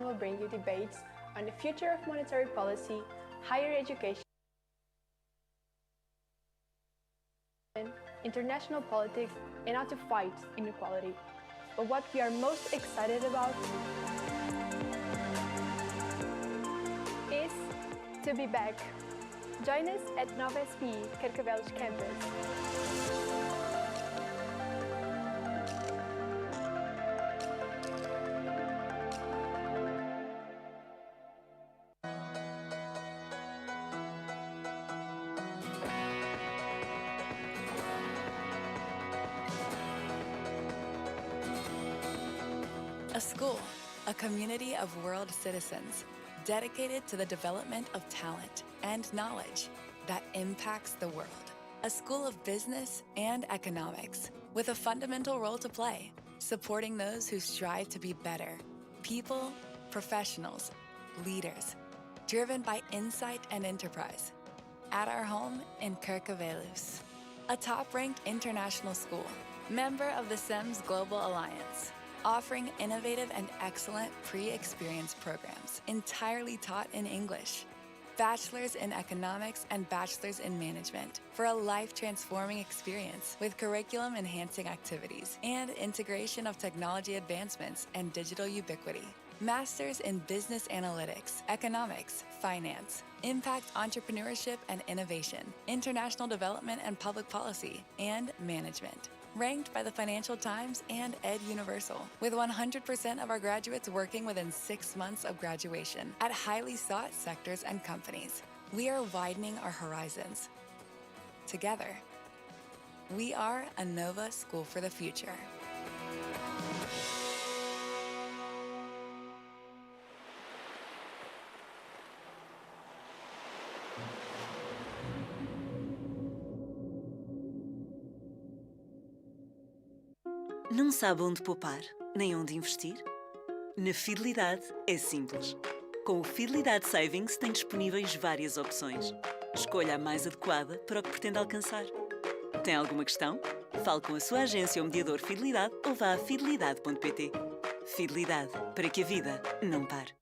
will bring you debates on the future of monetary policy, higher education, international politics, and how to fight inequality. But what we are most excited about is to be back. Join us at Nova SPE Carcavelos campus. A school, a community of world citizens dedicated to the development of talent and knowledge that impacts the world. A school of business and economics with a fundamental role to play, supporting those who strive to be better, people, professionals, leaders, driven by insight and enterprise. At our home in Carcavelos, a top-ranked international school, member of the SEMS Global Alliance, offering innovative and excellent pre-experience programs entirely taught in English, bachelor's in economics and bachelor's in management for a life-transforming experience with curriculum-enhancing activities and integration of technology advancements and digital ubiquity. Master's in business analytics, economics, finance, impact entrepreneurship and innovation, international development and public policy, and management. Ranked by the Financial Times and Ed Universal, with 100% of our graduates working within 6 months of graduation at highly sought sectors and companies. We are widening our horizons. Together, we are a Nova School for the Future. Não sabe onde poupar, nem onde investir? Na Fidelidade é simples. Com o Fidelidade Savings tem disponíveis várias opções. Escolha a mais adequada para o que pretende alcançar. Tem alguma questão? Fale com a sua agência ou mediador Fidelidade ou vá a fidelidade.pt. Fidelidade, para que a vida não pare.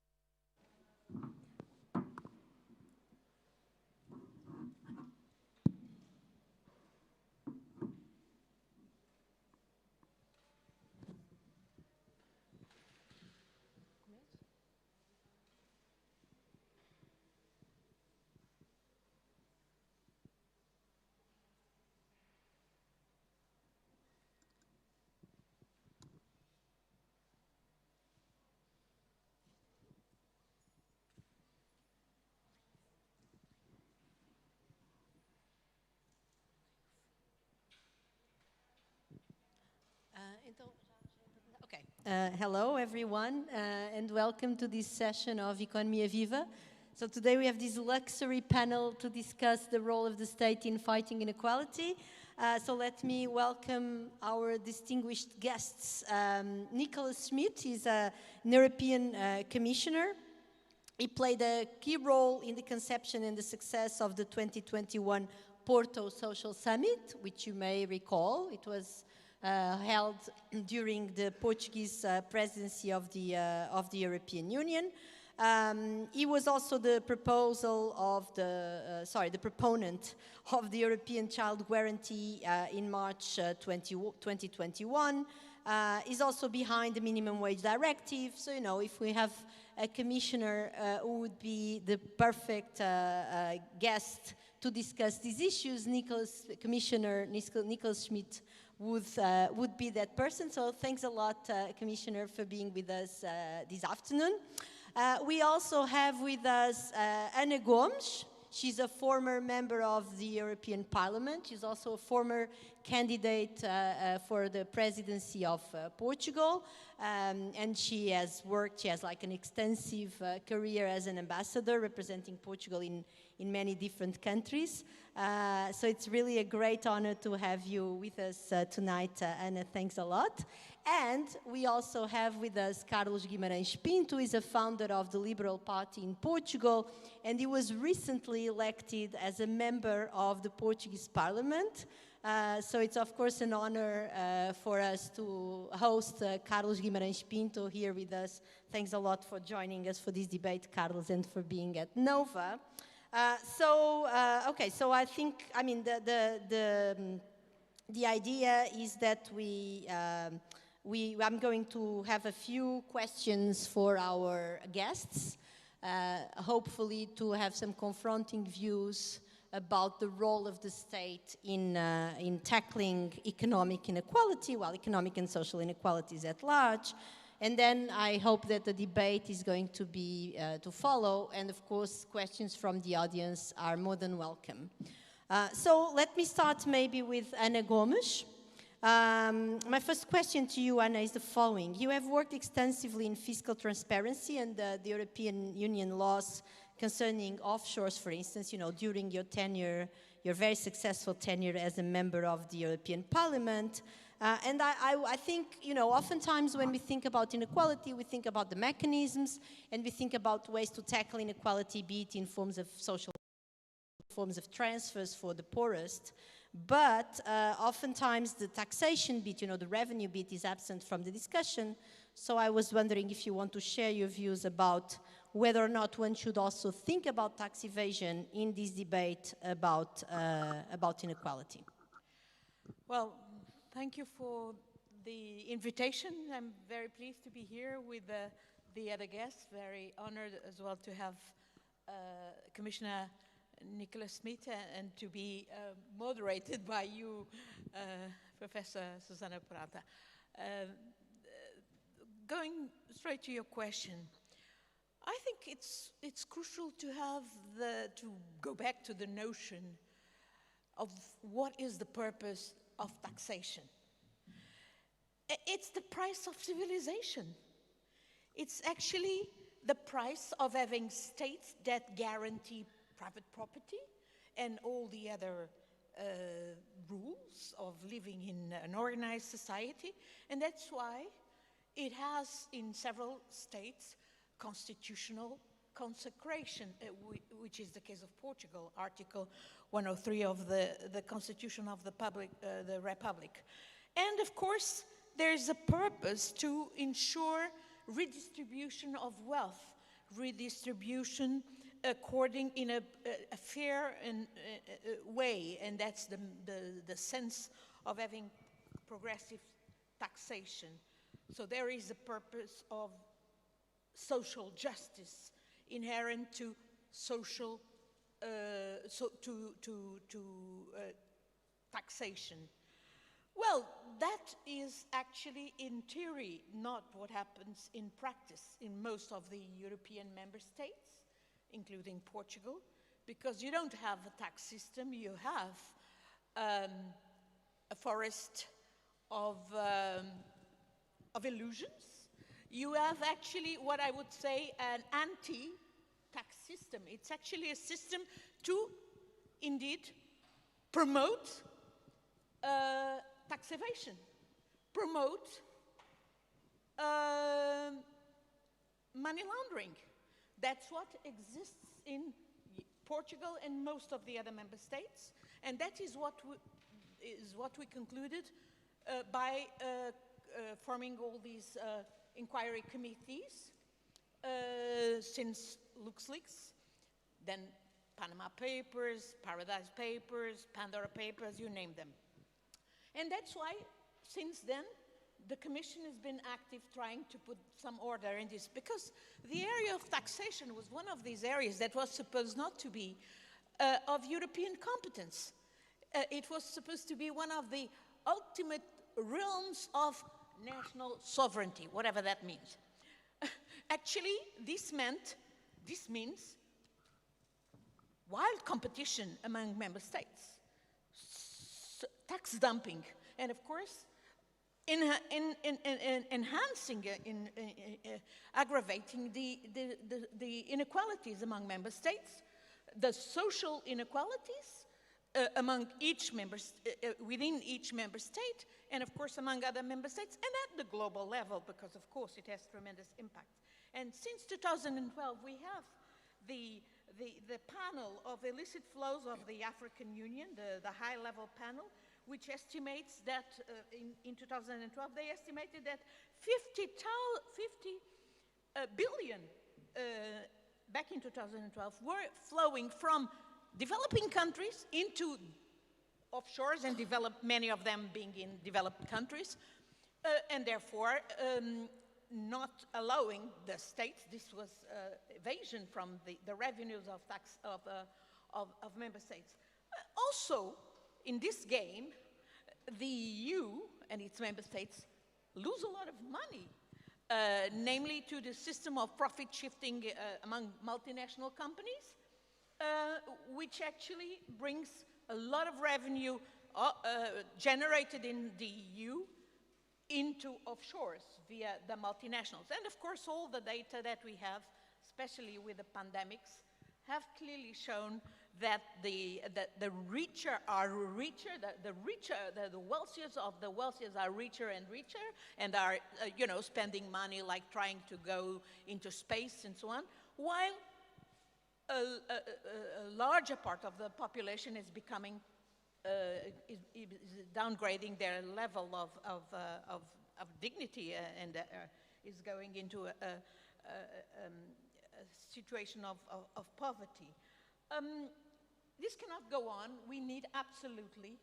Hello, everyone, and welcome to this session of Economia Viva. So today we have this luxury panel to discuss the role of the state in fighting inequality. So let me welcome our distinguished guests. Nicolas Schmit is an European Commissioner. He played a key role in the conception and the success of the 2021 Porto Social Summit, which you may recall. It was held during the Portuguese presidency of the European Union. He was also the the proponent of the European Child Guarantee in March 2021. He's also behind the Minimum Wage Directive. So, you know, if we have a commissioner who would be the perfect guest to discuss these issues, Commissioner Nicolas Schmit would be that person. So thanks a lot, Commissioner, for being with us this afternoon. We also have with us Ana Gomes. She's a former member of the European Parliament. She's also a former candidate for the presidency of Portugal. And she has like an extensive career as an ambassador representing Portugal in many different countries. So it's really a great honor to have you with us tonight, Ana. Thanks a lot. And we also have with us Carlos Guimarães Pinto, who is a founder of the Liberal Party in Portugal, and he was recently elected as a member of the Portuguese Parliament. So it's of course an honor for us to host Carlos Guimarães Pinto here with us. Thanks a lot for joining us for this debate, Carlos, and for being at NOVA. Okay, so I think, I mean, the idea is that I'm going to have a few questions for our guests, hopefully to have some confronting views about the role of the state in tackling economic inequality, well, economic and social inequalities at large. And then I hope that the debate is going to be to follow, and of course, questions from the audience are more than welcome. So let me start maybe with Ana Gomes. My first question to you, Ana, is the following. You have worked extensively in fiscal transparency and the European Union laws concerning offshores, for instance, you know, during your tenure, your very successful tenure as a member of the European Parliament. And I think, you know, oftentimes when we think about inequality, we think about the mechanisms and we think about ways to tackle inequality, be it in forms of social forms of transfers for the poorest. But oftentimes the taxation bit, you know, the revenue bit is absent from the discussion. So I was wondering if you want to share your views about whether or not one should also think about tax evasion in this debate about inequality. Well, thank you for the invitation. I'm very pleased to be here with the other guests. Very honored as well to have Commissioner Nicolas Schmit and to be moderated by you, Professor Susana Prata. Going straight to your question, I think it's crucial to go back to the notion of what is the purpose of taxation. It's the price of civilization. It's actually the price of having states that guarantee private property and all the other rules of living in an organized society. And that's why it has in several states constitutional consecration, which is the case of Portugal, Article 103 of the Constitution of the Republic. And of course, there's a purpose to ensure redistribution of wealth, redistribution according in a fair way, and that's the sense of having progressive taxation. So there is a purpose of social justice inherent to social taxation. Well, that is actually in theory not what happens in practice in most of the European member states, including Portugal, because you don't have a tax system, you have a forest of illusions. You have actually what I would say an anti-tax system. It's actually a system to indeed promote tax evasion, promote money laundering. That's what exists in Portugal and most of the other member states, and that is what we concluded by forming all these inquiry committees since LuxLeaks, then Panama Papers, Paradise Papers, Pandora Papers, you name them. And that's why, since then, the Commission has been active trying to put some order in this, because the area of taxation was one of these areas that was supposed not to be of European competence. It was supposed to be one of the ultimate realms of national sovereignty, whatever that means. Actually, this means wild competition among member states, tax dumping, and of course, enhancing, aggravating the inequalities among member states, the social inequalities among within each member state, and of course among other member states, and at the global level, because of course it has tremendous impact. And since 2012, we have the panel of illicit flows of the African Union, the high-level panel, which estimates that in 2012, they estimated that 50 billion back in 2012 were flowing from developing countries into offshores, and many of them being in developed countries, and therefore not allowing the states. This was evasion from the revenues of tax of member states. Also, in this game, the EU and its member states lose a lot of money, namely to the system of profit shifting among multinational companies, which actually brings a lot of revenue generated in the EU into offshores via the multinationals. And of course, all the data that we have, especially with the pandemics, have clearly shown that the richer are richer, the wealthiest of the wealthiest are richer and are, you know, spending money like trying to go into space and so on, while a larger part of the population is becoming, is downgrading their level of dignity and is going into a situation of poverty. This cannot go on. We need absolutely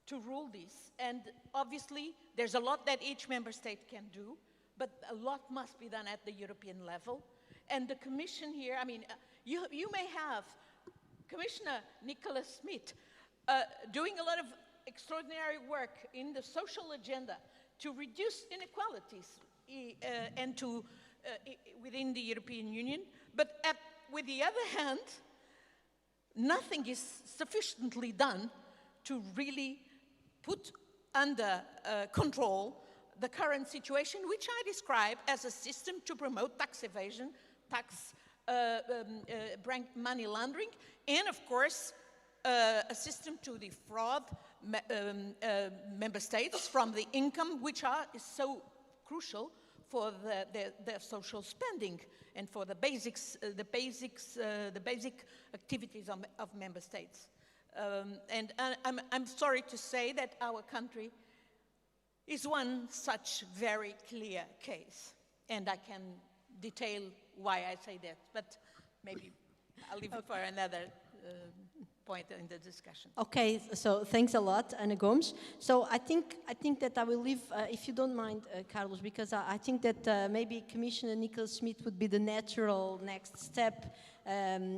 to rule this. And obviously, there's a lot that each member state can do, but a lot must be done at the European level. And the Commission here, I mean, you may have Commissioner Nicolas Schmit doing a lot of extraordinary work in the social agenda to reduce inequalities and to within the European Union, but with the other hand, nothing is sufficiently done to really put under control the current situation, which I describe as a system to promote tax evasion, tax money laundering, and of course, a system to defraud member states from the income, which is so crucial for their social spending and for the basic activities of member states. And I'm sorry to say that our country is one such very clear case. And I can detail why I say that, but maybe I'll leave it for another point in the discussion. Okay, so thanks a lot, Ana Gomes. So I think that I will leave, if you don't mind, Carlos, because I think that maybe Commissioner Nicolas Schmit would be the natural next step,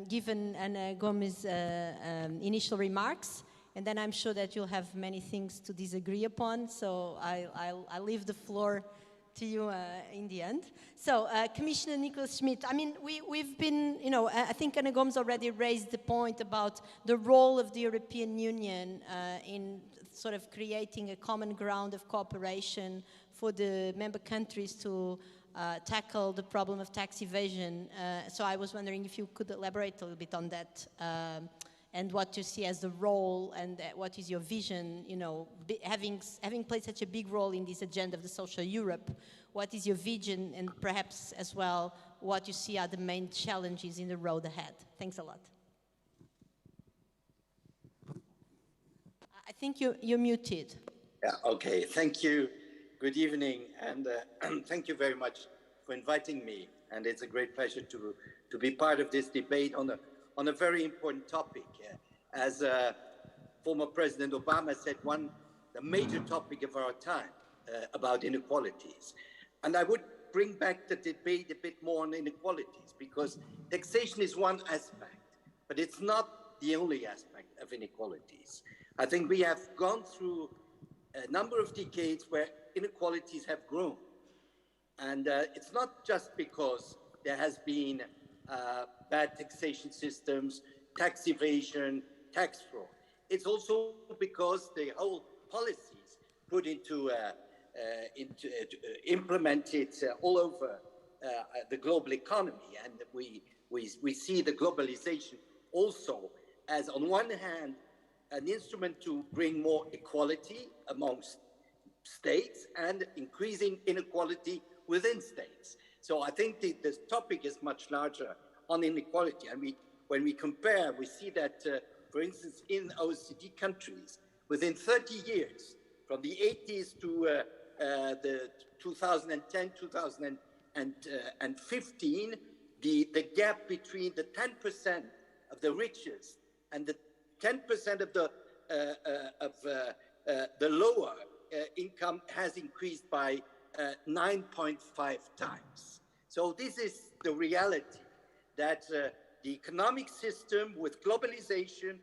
given Ana Gomes' initial remarks, and then I'm sure that you'll have many things to disagree upon. So I'll leave the floor to you in the end. So, Commissioner Nicolas Schmit, I mean, we've been, you know, I think Ana Gomes already raised the point about the role of the European Union in sort of creating a common ground of cooperation for the member countries to tackle the problem of tax evasion. So I was wondering if you could elaborate a little bit on that and what you see as the role and what is your vision, you know, having played such a big role in this agenda of the social Europe, what is your vision and perhaps as well what you see are the main challenges in the road ahead? Thanks a lot. I think you're muted. Yeah, okay, thank you. Good evening, and thank you very much for inviting me. And it's a great pleasure to be part of this debate on a very important topic. As former President Obama said, the major topic of our time about inequalities. And I would bring back the debate a bit more on inequalities, because taxation is one aspect, but it's not the only aspect of inequalities. I think we have gone through a number of decades where inequalities have grown. And it's not just because there has been bad taxation systems, tax evasion, tax fraud. It's also because the whole policies put implemented all over the global economy. And we see the globalization also as, on one hand, an instrument to bring more equality amongst states and increasing inequality within states. So I think the topic is much larger on inequality. And when we compare, we see that, for instance, in OECD countries, within 30 years, from the 80s to the 2010, 2015, the gap between the 10% of the richest and the 10% of the lower income has increased by 9.5 times. So this is the reality that the economic system with globalization,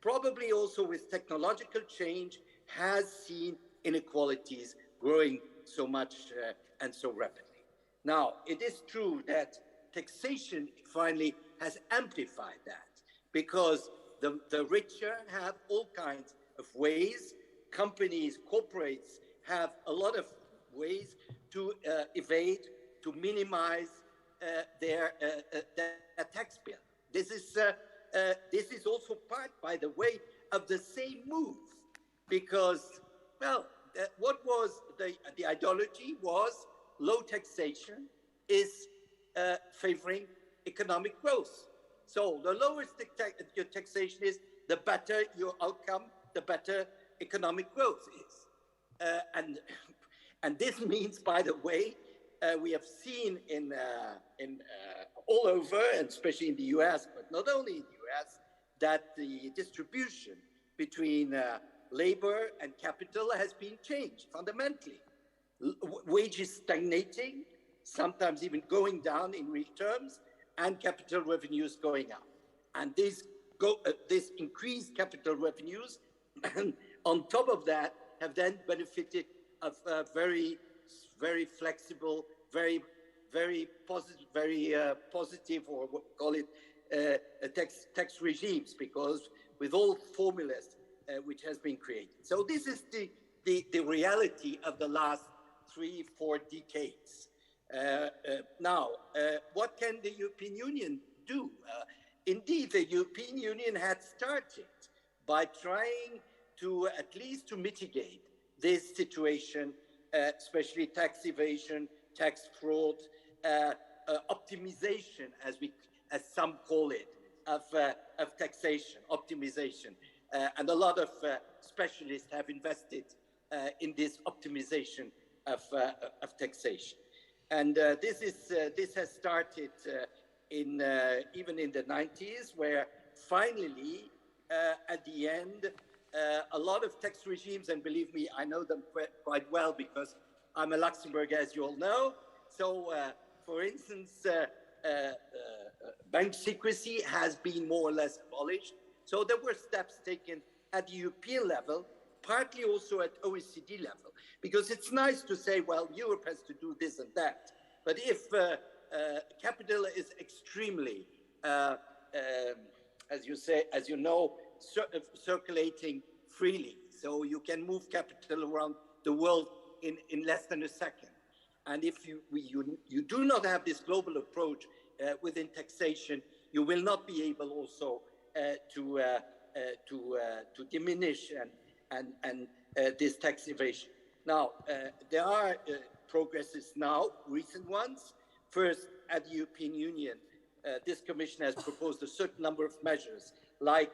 probably also with technological change, has seen inequalities growing so much and so rapidly. Now, it is true that taxation finally has amplified that, because the richer have all kinds of ways. Companies, corporates have a lot of ways to evade, to minimize their tax bill. This is also part, by the way, of the same move, because, well, what was the ideology was low taxation is favoring economic growth. So the lower your taxation is, the better your outcome, the better economic growth is. And this means, by the way, we have seen in all over, and especially in the US, but not only in the US, that the distribution between labor and capital has been changed fundamentally. Wages stagnating, sometimes even going down in real terms, and capital revenues going up. And this increased capital revenues, on top of that, have then benefited of very, very flexible, very positive, or what we call it, tax regimes, because with all formulas which has been created. So this is the reality of the last 3-4 decades. Now, what can the European Union do? Indeed, the European Union had started by trying to at least to mitigate this situation, especially tax evasion, tax fraud, optimization, as some call it, of taxation, optimization. And a lot of specialists have invested in this optimization of taxation. And this has started even in the 90s, where finally, at the end, a lot of tax regimes, and believe me, I know them quite well because I'm a Luxembourg, as you all know. So, for instance, bank secrecy has been more or less abolished. So there were steps taken at the European level, partly also at OECD level, because it's nice to say, well, Europe has to do this and that. But if capital is extremely, as you know, circulating freely, so you can move capital around the world in less than a second. And if you do not have this global approach within taxation, you will not be able also to diminish and this tax evasion. Now, there are progresses now, recent ones. First, at the European Union, this Commission has proposed a certain number of measures, like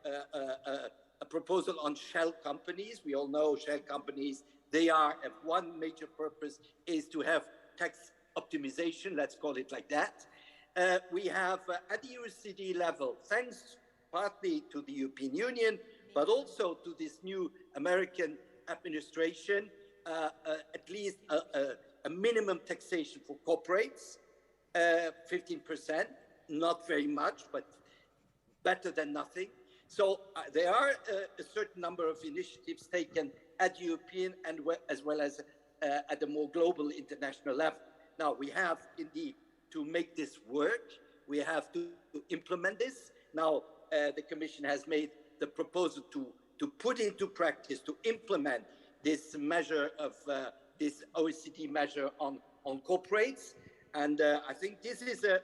a proposal on shell companies. We all know shell companies, they are, one major purpose is to have tax optimization, let's call it like that. We have at the OECD level, thanks partly to the European Union, but also to this new American administration, at least a minimum taxation for corporates, 15%, not very much, but better than nothing. So there are a certain number of initiatives taken at European and as well as at the more global international level. Now, we have indeed to make this work. We have to implement this. Now, the Commission has made the proposal to put into practice, to implement this measure of this OECD measure on corporates. And I think this is a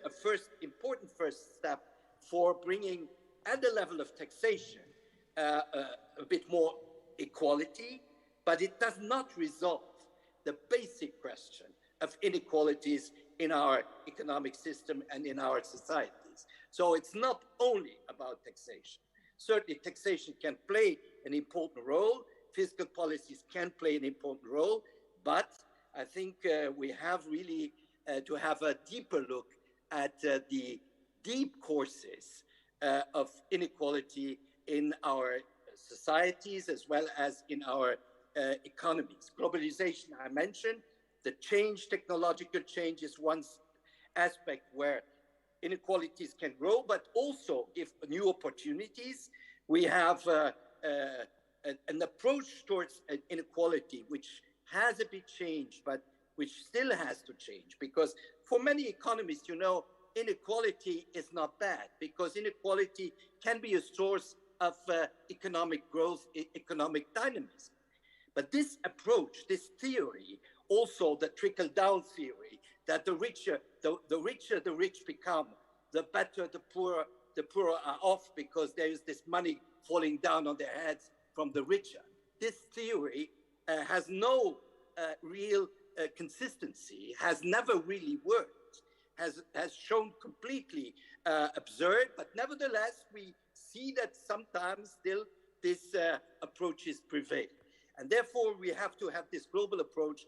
important first step for bringing at the level of taxation a bit more equality, but it does not resolve the basic question of inequalities in our economic system and in our societies. So it's not only about taxation. Certainly, taxation can play an important role. Fiscal policies can play an important role, but I think we have really to have a deeper look at the deep causes of inequality in our societies as well as in our economies. Globalization, I mentioned, the change, technological change is one aspect where inequalities can grow, but also give new opportunities. We have an approach towards inequality which has a bit changed, but which still has to change, because for many economists, you know, inequality is not bad, because inequality can be a source of economic growth, economic dynamism. But this approach, this theory, also the trickle-down theory, that the richer the rich become, the better the poor are off, because there is this money falling down on their heads from the richer. This theory has no real consistency, has never really worked, has shown completely absurd, but nevertheless, we see that sometimes still these approaches prevail. And therefore, we have to have this global approach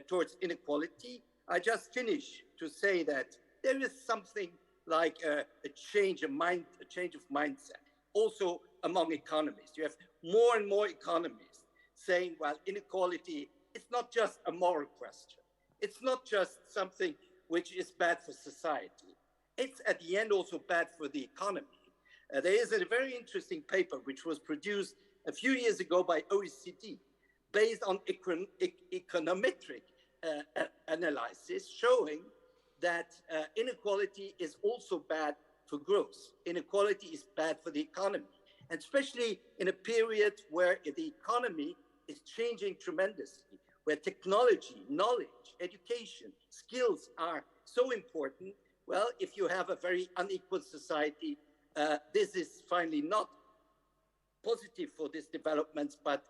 towards inequality. I just finish to say that there is something like a change of mindset, also among economists. You have more and more economists saying, well, inequality is not just a moral question. It's not just something which is bad for society. It's at the end also bad for the economy. There is a very interesting paper which was produced a few years ago by OECD, based on econometric analysis, showing that inequality is also bad for growth. Inequality is bad for the economy, and especially in a period where the economy is changing tremendously, where technology, knowledge, education, skills are so important. Well, if you have a very unequal society, this is finally not positive for these developments, but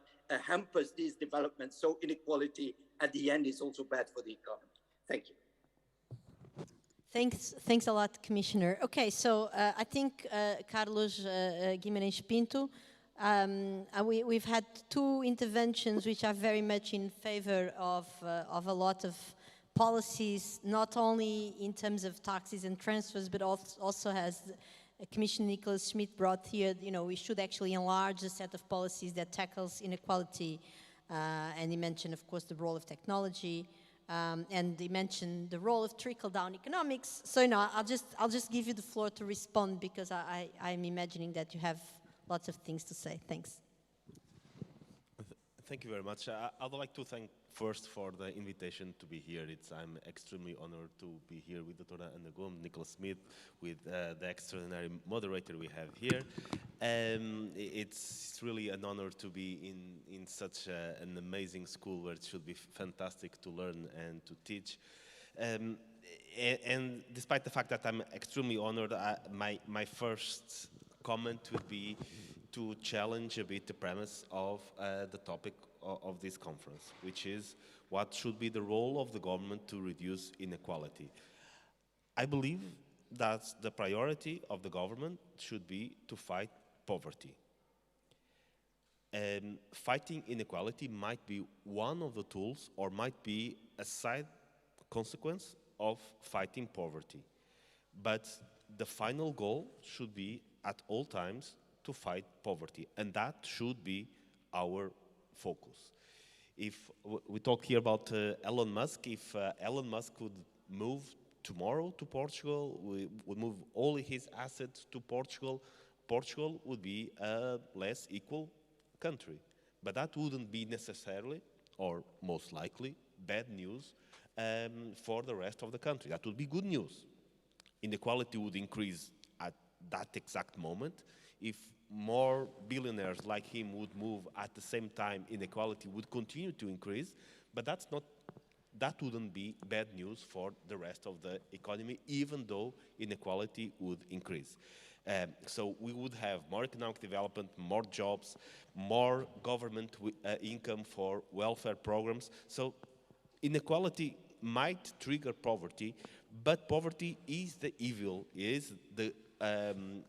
hampers these developments. So inequality at the end is also bad for the economy. Thank you. Thanks a lot, Commissioner. Okay, so I think Carlos Guimarães Pinto, we've had two interventions which are very much in favor of a lot of policies, not only in terms of taxes and transfers, but also has Commissioner Nicolas Schmit brought here, you know, we should actually enlarge the set of policies that tackles inequality. And he mentioned, of course, the role of technology. And he mentioned the role of trickle-down economics. So, you know, I'll just give you the floor to respond, because I'm imagining that you have lots of things to say. Thanks. Thank you very much. I'd like to thank first for the invitation to be here. I'm extremely honored to be here with Dr. Gomes, Nicolas Schmit, with the extraordinary moderator we have here. It's really an honor to be in such an amazing school where it should be fantastic to learn and to teach. And despite the fact that I'm extremely honored, my first comment would be to challenge a bit the premise of the topic of this conference, which is what should be the role of the government to reduce inequality. I believe that the priority of the government should be to fight poverty. And fighting inequality might be one of the tools, or might be a side consequence of fighting poverty. But the final goal should be at all times to fight poverty, and that should be our focus. If we talk here about Elon Musk, if Elon Musk could move tomorrow to Portugal, would move all his assets to Portugal, Portugal would be a less equal country. But that wouldn't be necessarily, or most likely, bad news for the rest of the country. That would be good news. Inequality would increase at that exact moment. If more billionaires like him would move at the same time, inequality would continue to increase, but that wouldn't be bad news for the rest of the economy, even though inequality would increase. So we would have more economic development, more jobs, more government income for welfare programs. So inequality might trigger poverty, but poverty is the evil, is the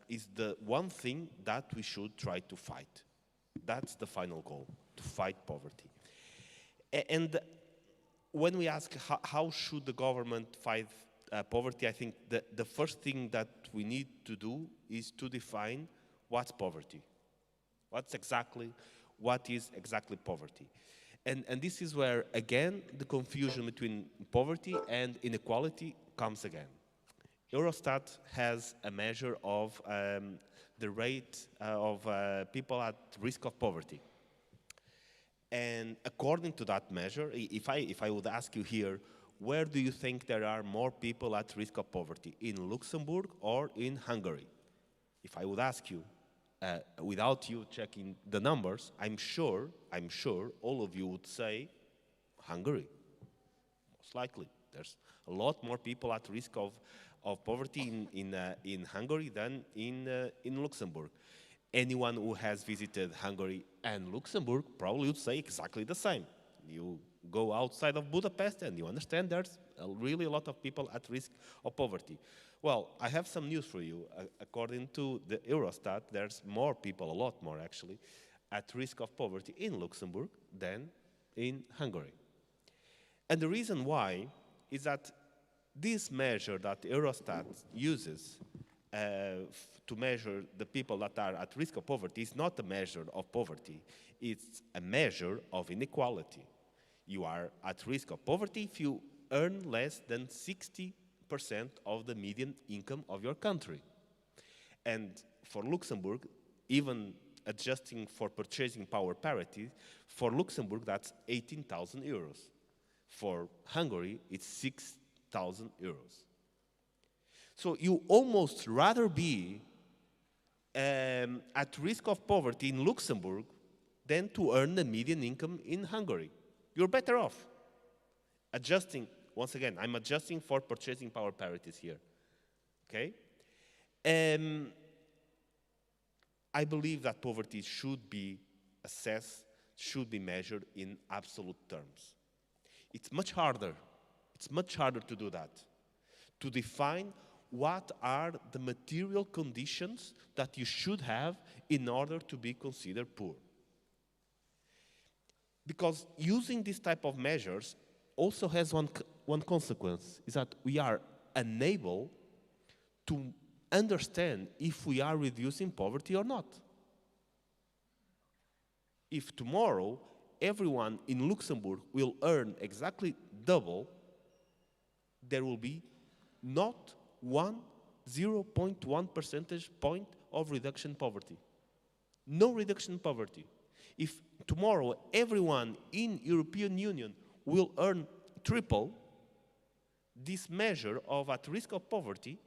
is the one thing that we should try to fight. That's the final goal, to fight poverty. And when we ask how should the government fight poverty, I think the first thing that we need to do is to define what's poverty. What is exactly poverty? And this is where, again, the confusion between poverty and inequality comes again. Eurostat has a measure of the rate of people at risk of poverty. And according to that measure, if I would ask you here, where do you think there are more people at risk of poverty, in Luxembourg or in Hungary? If I would ask you, without you checking the numbers, I'm sure all of you would say Hungary, most likely. There's a lot more people at risk of poverty in Hungary than in Luxembourg. Anyone who has visited Hungary and Luxembourg probably would say exactly the same. You go outside of Budapest and you understand there's really a lot of people at risk of poverty. Well, I have some news for you. According to the Eurostat, there's more people, a lot more actually, at risk of poverty in Luxembourg than in Hungary. And the reason why is that this measure that Eurostat uses to measure the people that are at risk of poverty is not a measure of poverty, it's a measure of inequality. You are at risk of poverty if you earn less than 60% of the median income of your country. And for Luxembourg, even adjusting for purchasing power parity, for Luxembourg that's 18,000 euros. For Hungary, it's 6,000 euros. So you almost rather be at risk of poverty in Luxembourg than to earn the median income in Hungary. You're better off. Adjusting, once again, I'm adjusting for purchasing power parities here. Okay? I believe that poverty should be assessed, should be measured in absolute terms. It's much harder to do that, to define what are the material conditions that you should have in order to be considered poor. Because using this type of measures also has one consequence, is that we are unable to understand if we are reducing poverty or not. If tomorrow everyone in Luxembourg will earn exactly double, there will be not 0.1 percentage point of reduction in poverty. No reduction in poverty. If tomorrow everyone in European Union will earn triple, this measure of at risk of poverty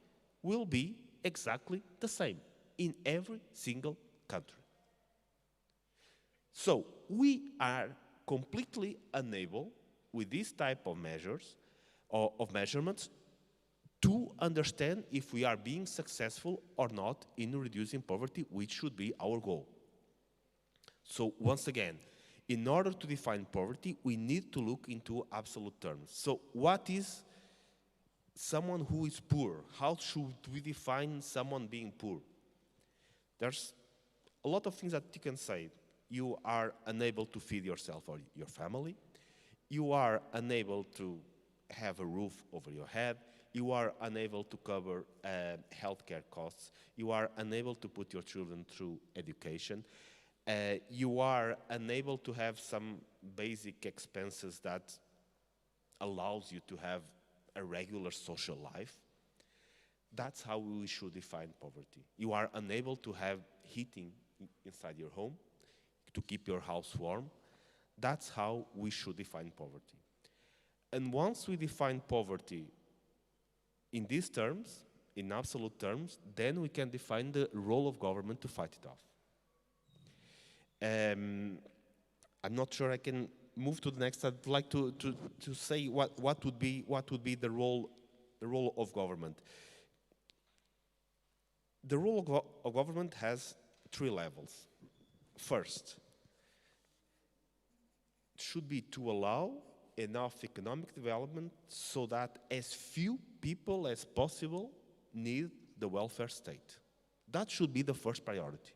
will be exactly the same in every single country. So we are completely unable with this type of measures, of measurements, to understand if we are being successful or not in reducing poverty, which should be our goal. So once again, in order to define poverty, we need to look into absolute terms. So what is someone who is poor? How should we define someone being poor? There's a lot of things that you can say. You are unable to feed yourself or your family. You are unable to have a roof over your head. You are unable to cover healthcare costs. You are unable to put your children through education. You are unable to have some basic expenses that allows you to have a regular social life. That's how we should define poverty. You are unable to have heating inside your home, to keep your house warm. That's how we should define poverty. And once we define poverty in these terms, in absolute terms, then we can define the role of government to fight it off. I'm not sure I can move to the next. I'd like to say what would be the role of government. The role of government has 3 levels. First, it should be to allow enough economic development so that as few people as possible need the welfare state. That should be the first priority.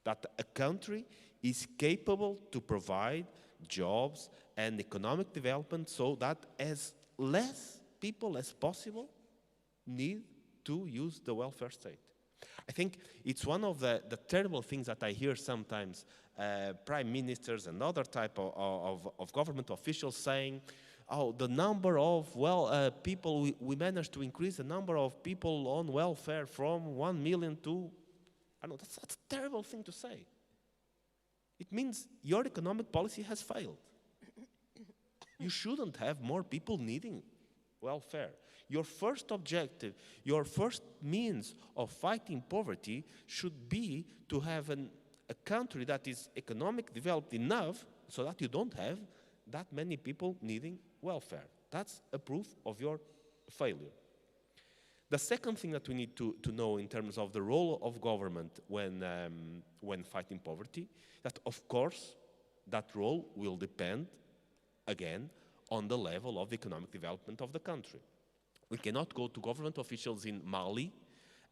That a country is capable to provide jobs and economic development so that as less people as possible need to use the welfare state. I think it's one of the terrible things that I hear sometimes prime ministers and other type of government officials saying, oh, the number of people, we managed to increase the number of people on welfare from 1 million to, I don't know, that's a terrible thing to say. It means your economic policy has failed. You shouldn't have more people needing welfare. Your first objective, your first means of fighting poverty should be to have a country that is economically developed enough so that you don't have that many people needing welfare. That's a proof of your failure. The second thing that we need to know in terms of the role of government when fighting poverty, that of course that role will depend, again, on the level of economic development of the country. We cannot go to government officials in Mali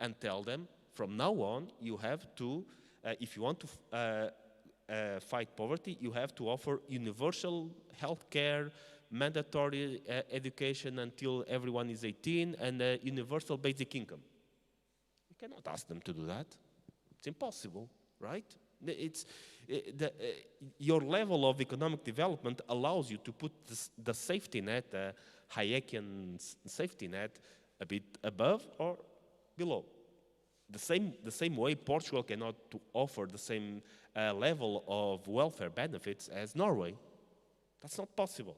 and tell them, from now on, you have to, if you want to fight poverty, you have to offer universal health care, mandatory education until everyone is 18, and a universal basic income. You cannot ask them to do that. It's impossible, right? Your level of economic development allows you to put the safety net, the Hayekian safety net, a bit above or below. The same way Portugal cannot offer the same level of welfare benefits as Norway. That's not possible.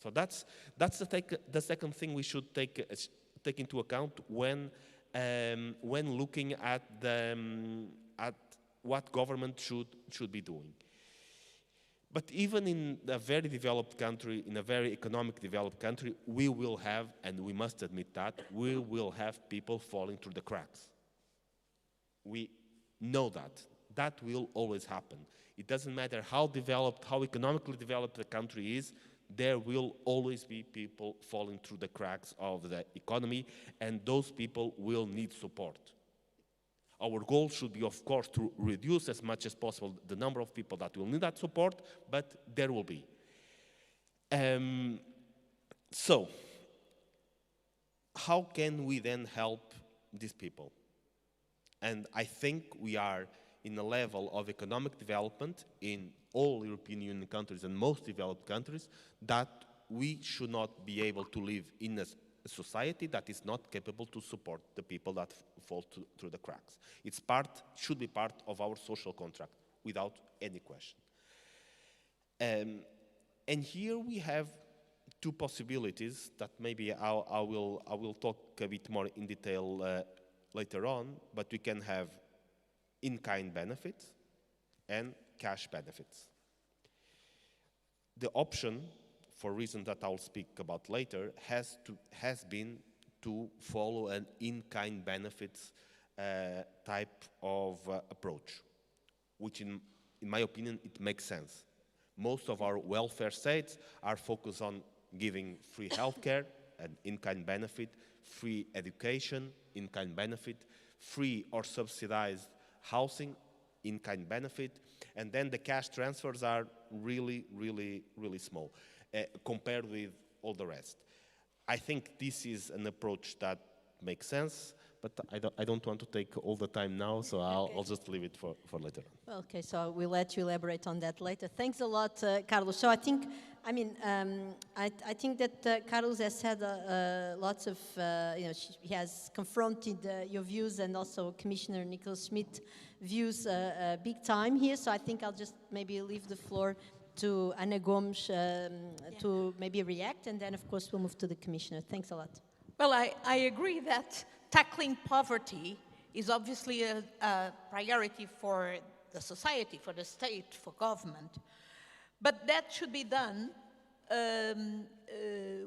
So that's the second thing we should take into account when looking at what government should be doing. But even in a very developed country, in a very economic developed country, we will have, and we must admit that, we will have people falling through the cracks. We know that. That will always happen. It doesn't matter how developed, how economically developed the country is, there will always be people falling through the cracks of the economy, and those people will need support. Our goal should be, of course, to reduce as much as possible the number of people that will need that support, but there will be. So, how can we then help these people? And I think we are in a level of economic development in all European Union countries and most developed countries that we should not be able to live in a society that is not capable to support the people that fall through the cracks. Should be part of our social contract, without any question. And here we have two possibilities that maybe I will talk a bit more in detail later on, but we can have in-kind benefits and cash benefits. The option, for reasons that I'll speak about later, has been to follow an in-kind benefits type of approach, which in my opinion, it makes sense. Most of our welfare states are focused on giving free healthcare, an in-kind benefit, free education, in-kind benefit, free or subsidized housing, in-kind benefit, and then the cash transfers are really, really, really small compared with all the rest. I think this is an approach that makes sense, but I don't want to take all the time now, so I'll just leave it for later on. Okay, so we'll let you elaborate on that later. Thanks a lot, Carlos. So I think that Carlos has said lots of, he has confronted your views and also Commissioner Nicolas Schmit views big time here. So I think I'll just maybe leave the floor to Ana Gomes to maybe react, and then of course we'll move to the Commissioner. Thanks a lot. Well, I agree that tackling poverty is obviously a priority for the society, for the state, for government. But that should be done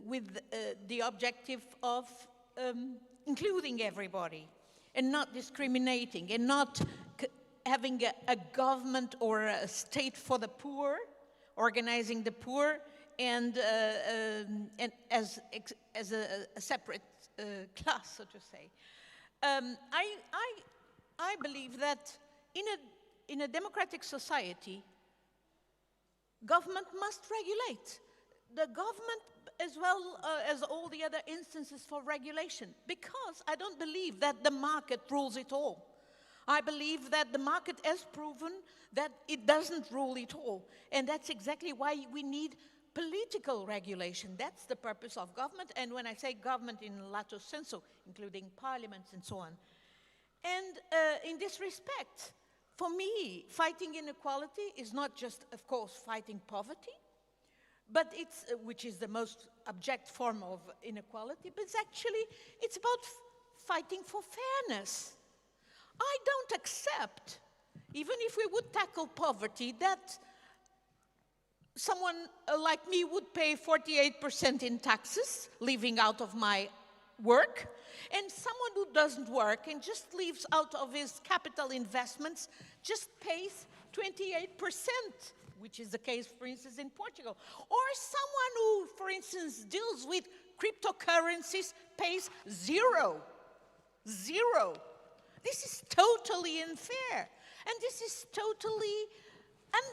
with the objective of including everybody and not discriminating and not having a government or a state for the poor, organizing the poor, and as a separate class, so to say. I believe that in a democratic society, government must regulate. The government as well as all the other instances for regulation, because I don't believe that the market rules it all. I believe that the market has proven that it doesn't rule it all. And that's exactly why we need political regulation. That's the purpose of government. And when I say government in lato sensu, including parliaments and so on. And in this respect, for me, fighting inequality is not just, of course, fighting poverty, but it's, which is the most abject form of inequality, but it's about fighting for fairness. I don't accept, even if we would tackle poverty, that someone like me would pay 48% in taxes, living out of my work, and someone who doesn't work and just lives out of his capital investments just pays 28%, which is the case, for instance, in Portugal. Or someone who, for instance, deals with cryptocurrencies pays zero. This is totally unfair. And this is totally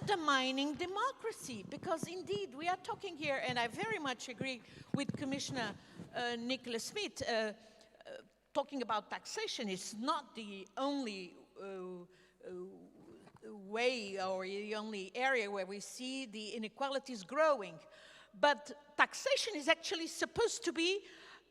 undermining democracy, because indeed we are talking here, and I very much agree with Commissioner Nicolas Schmit, talking about taxation is not the only way or the only area where we see the inequalities growing. But taxation is actually supposed to be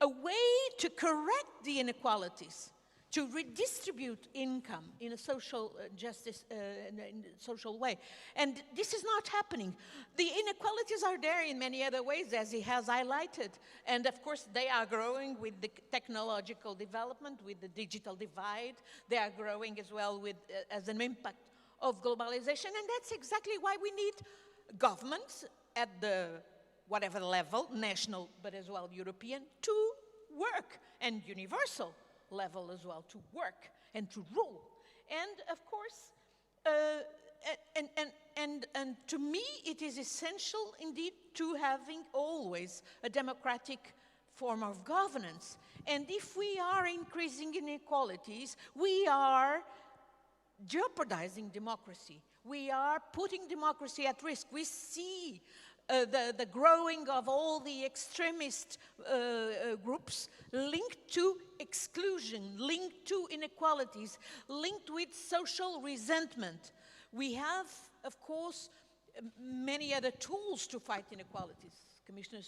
a way to correct the inequalities, to redistribute income in a social justice, in a social way. And this is not happening. The inequalities are there in many other ways, as he has highlighted. And of course, they are growing with the technological development, with the digital divide. They are growing as well with, as an impact of globalization. And that's exactly why we need governments at the whatever level, national, but as well European, to work, and universal level as well, to work and to rule. And of course, and to me, it is essential indeed to having always a democratic form of governance. And if we are increasing inequalities, we are jeopardizing democracy. We are putting democracy at risk. We see the growing of all the extremist groups linked to exclusion, linked to inequalities, linked with social resentment. We have, of course, many other tools to fight inequalities. Commissioner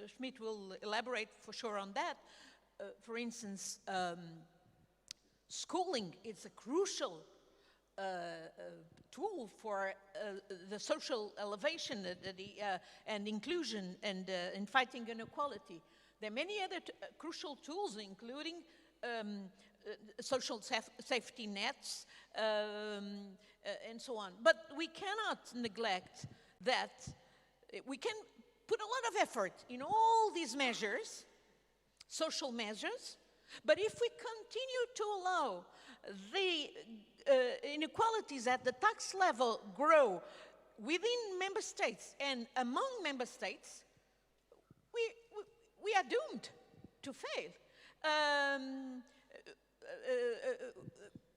Schmit will elaborate for sure on that. For instance, schooling is a crucial tool for the social elevation and inclusion and in fighting inequality. There are many other crucial tools, including social safety nets and so on. But we cannot neglect that we can put a lot of effort in all these measures, social measures, but if we continue to allow the inequalities at the tax level grow within member states and among member states, we are doomed to fail.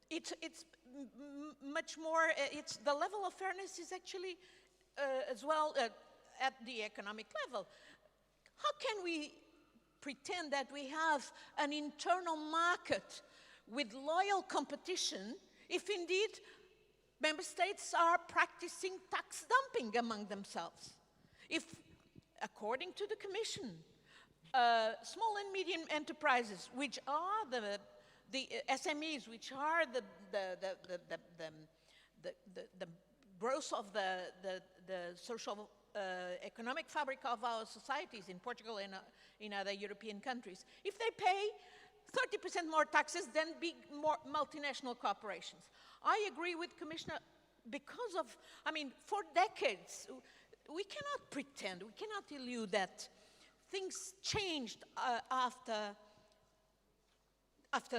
It's much more, the level of fairness is actually as well at the economic level. How can we pretend that we have an internal market with loyal competition if indeed member states are practicing tax dumping among themselves? If, according to the Commission, small and medium enterprises, which are the SMEs, which are the growth of the social economic fabric of our societies in Portugal and in other European countries, if they pay 30% more taxes than big multinational corporations. I agree with Commissioner because of, I mean, for decades, we cannot pretend, we cannot elude that things changed after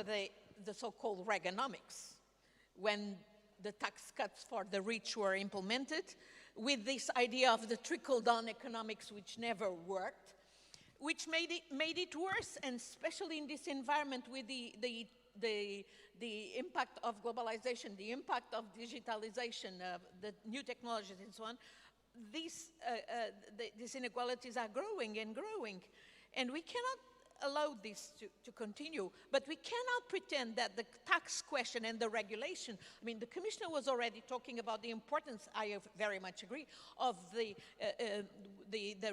the so-called Reaganomics, when the tax cuts for the rich were implemented, with this idea of the trickle-down economics, which never worked, which made it worse, and especially in this environment with the the impact of globalization, the impact of digitalization, the new technologies and so on, these inequalities are growing and growing. And we cannot allow this to continue, but we cannot pretend that the tax question and the regulation, I mean, the Commissioner was already talking about the importance, I very much agree, of the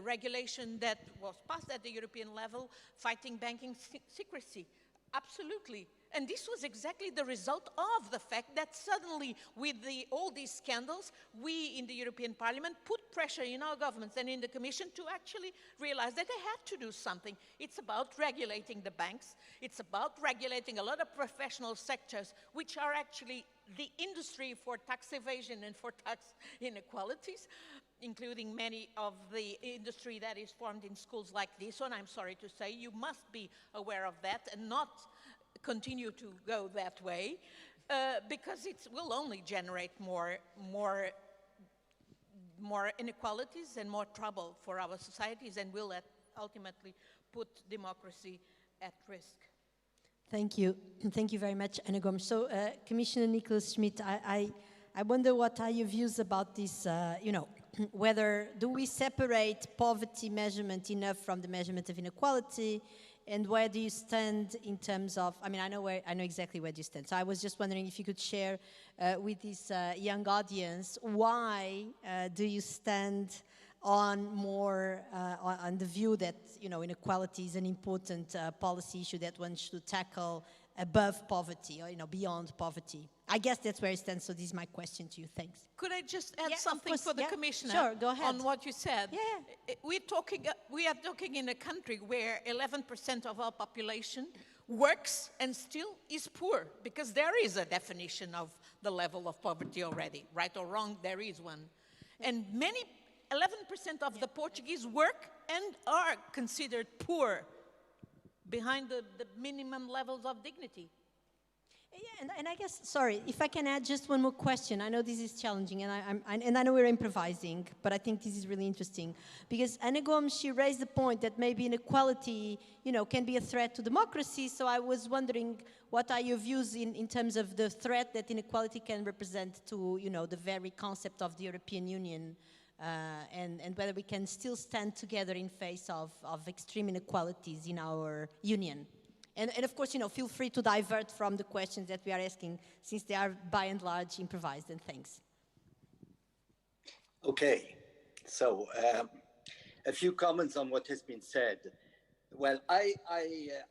regulation that was passed at the European level, fighting banking secrecy. Absolutely. And this was exactly the result of the fact that suddenly, with all these scandals, we in the European Parliament put pressure in our governments and in the Commission to actually realize that they had to do something. It's about regulating the banks. It's about regulating a lot of professional sectors, which are actually the industry for tax evasion and for tax inequalities, including many of the industry that is formed in schools like this one. I'm sorry to say, you must be aware of that and not continue to go that way, because it will only generate more inequalities and more trouble for our societies, and will ultimately put democracy at risk. Thank you. Thank you very much, Ana Gomes. So, Commissioner Nicolas Schmit, I wonder what are your views about this, whether do we separate poverty measurement enough from the measurement of inequality, and where do you stand in terms of, I mean, I know exactly where you stand. So I was just wondering if you could share with this young audience, why do you stand on more, on the view that, inequality is an important policy issue that one should tackle above poverty, or, beyond poverty? I guess that's where it stands, so this is my question to you. Thanks. Could I just add something for the Commissioner? Sure, go ahead. On what you said? Yeah. We are talking in a country where 11% of our population works and still is poor, because there is a definition of the level of poverty already. Right or wrong, there is one. And 11% of the Portuguese work and are considered poor, behind the minimum levels of dignity. Yeah, and I guess, sorry, if I can add just one more question. I know this is challenging, and I know we're improvising, but I think this is really interesting. Because Ana Gomes, she raised the point that maybe inequality, can be a threat to democracy. So I was wondering, what are your views in terms of the threat that inequality can represent to, the very concept of the European Union, and whether we can still stand together in face of extreme inequalities in our union. And of course, feel free to divert from the questions that we are asking, since they are by and large improvised, and thanks. Okay, so a few comments on what has been said. Well, I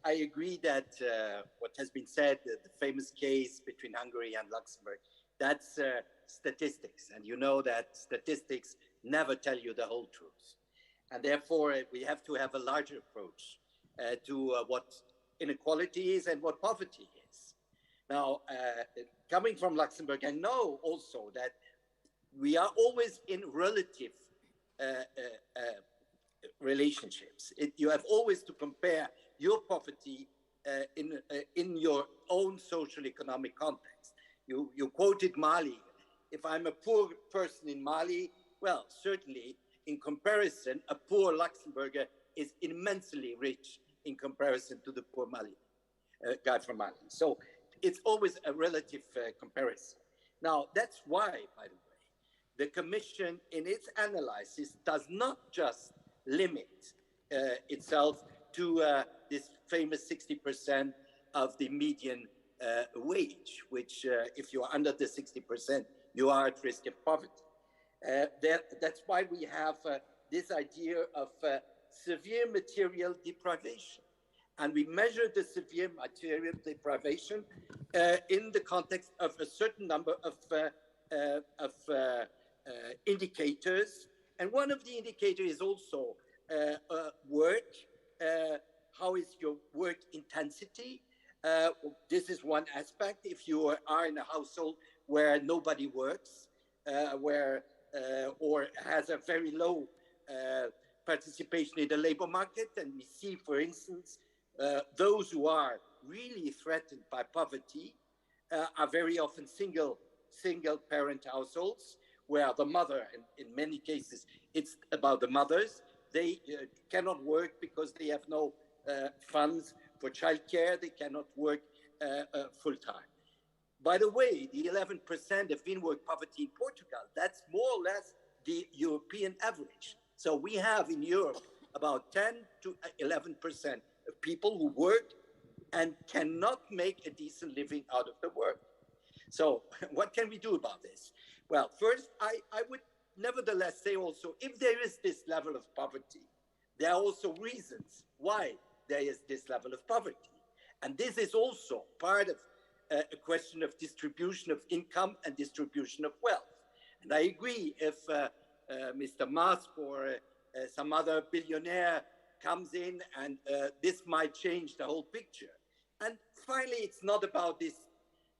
agree that what has been said, the famous case between Hungary and Luxembourg, that's statistics. And you know that statistics never tell you the whole truth. And therefore, we have to have a larger approach to what inequality is and what poverty is. Now, coming from Luxembourg, I know also that we are always in relative relationships. You have always to compare your poverty in your own social economic context. You quoted Mali. If I'm a poor person in Mali, well, certainly in comparison, a poor Luxembourger is immensely rich in comparison to the poor guy from Mali. So it's always a relative comparison. Now, that's why, by the way, the Commission in its analysis does not just limit itself to this famous 60% of the median wage, which if you are under the 60%, you are at risk of poverty. That's why we have this idea of severe material deprivation. And we measure the severe material deprivation in the context of a certain number of indicators. And one of the indicators is also work. How is your work intensity? This is one aspect. If you are in a household where nobody works, or has a very low participation in the labor market, and we see, for instance, those who are really threatened by poverty are very often single parent households, where the mother, and in many cases it's about the mothers, they cannot work because they have no funds for childcare. They cannot work full-time. By the way, the 11% of in-work poverty in Portugal, that's more or less the European average. So we have in Europe about 10 to 11% of people who work and cannot make a decent living out of the work. So what can we do about this? Well, first, I would nevertheless say also, if there is this level of poverty, there are also reasons why there is this level of poverty. And this is also part of a question of distribution of income and distribution of wealth. And I agree if Mr. Musk or some other billionaire comes in and this might change the whole picture. And finally, it's not about this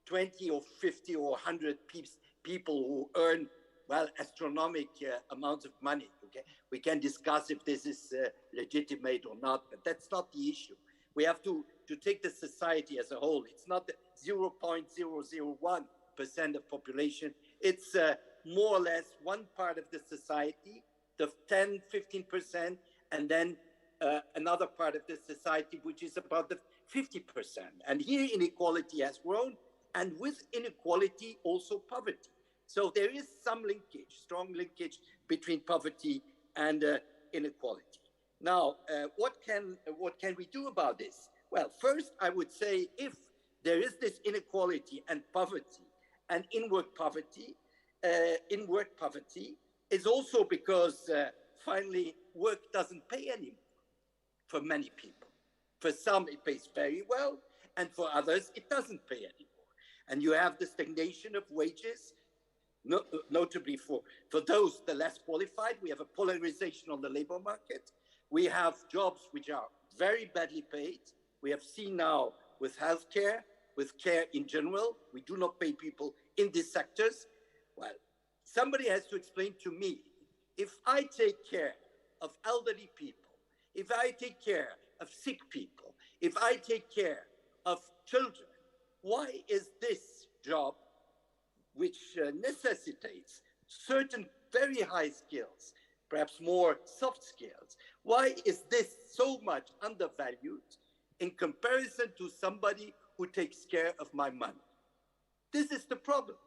20 or 50 or 100 people who earn, well, astronomical amounts of money. Okay, we can discuss if this is legitimate or not, but that's not the issue. We have to take the society as a whole. It's not the 0.001% of population. It's more or less one part of the society, the 10, 15%, and then another part of the society, which is about the 50%. And here inequality has grown, and with inequality, also poverty. So there is some linkage, strong linkage between poverty and inequality. Now, what can we do about this? Well, first, I would say if there is this inequality and poverty, and in-work poverty is also because finally work doesn't pay anymore for many people. For some, it pays very well, and for others, it doesn't pay anymore. And you have the stagnation of wages, notably for those the less qualified. We have a polarization on the labor market. We have jobs which are very badly paid. We have seen now with healthcare, with care in general, we do not pay people in these sectors. Well, somebody has to explain to me, if I take care of elderly people, if I take care of sick people, if I take care of children, why is this job, which necessitates certain very high skills, perhaps more soft skills, why is this so much undervalued in comparison to somebody who takes care of my money? This is the problem.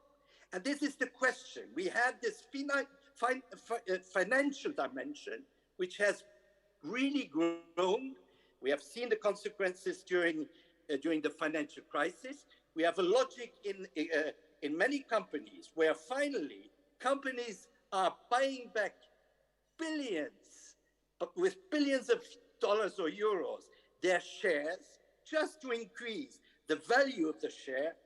And this is the question. We had this financial dimension, which has really grown. We have seen the consequences during the financial crisis. We have a logic in many companies where finally companies are buying back billions, but with billions of dollars or euros, their shares just to increase the value of the share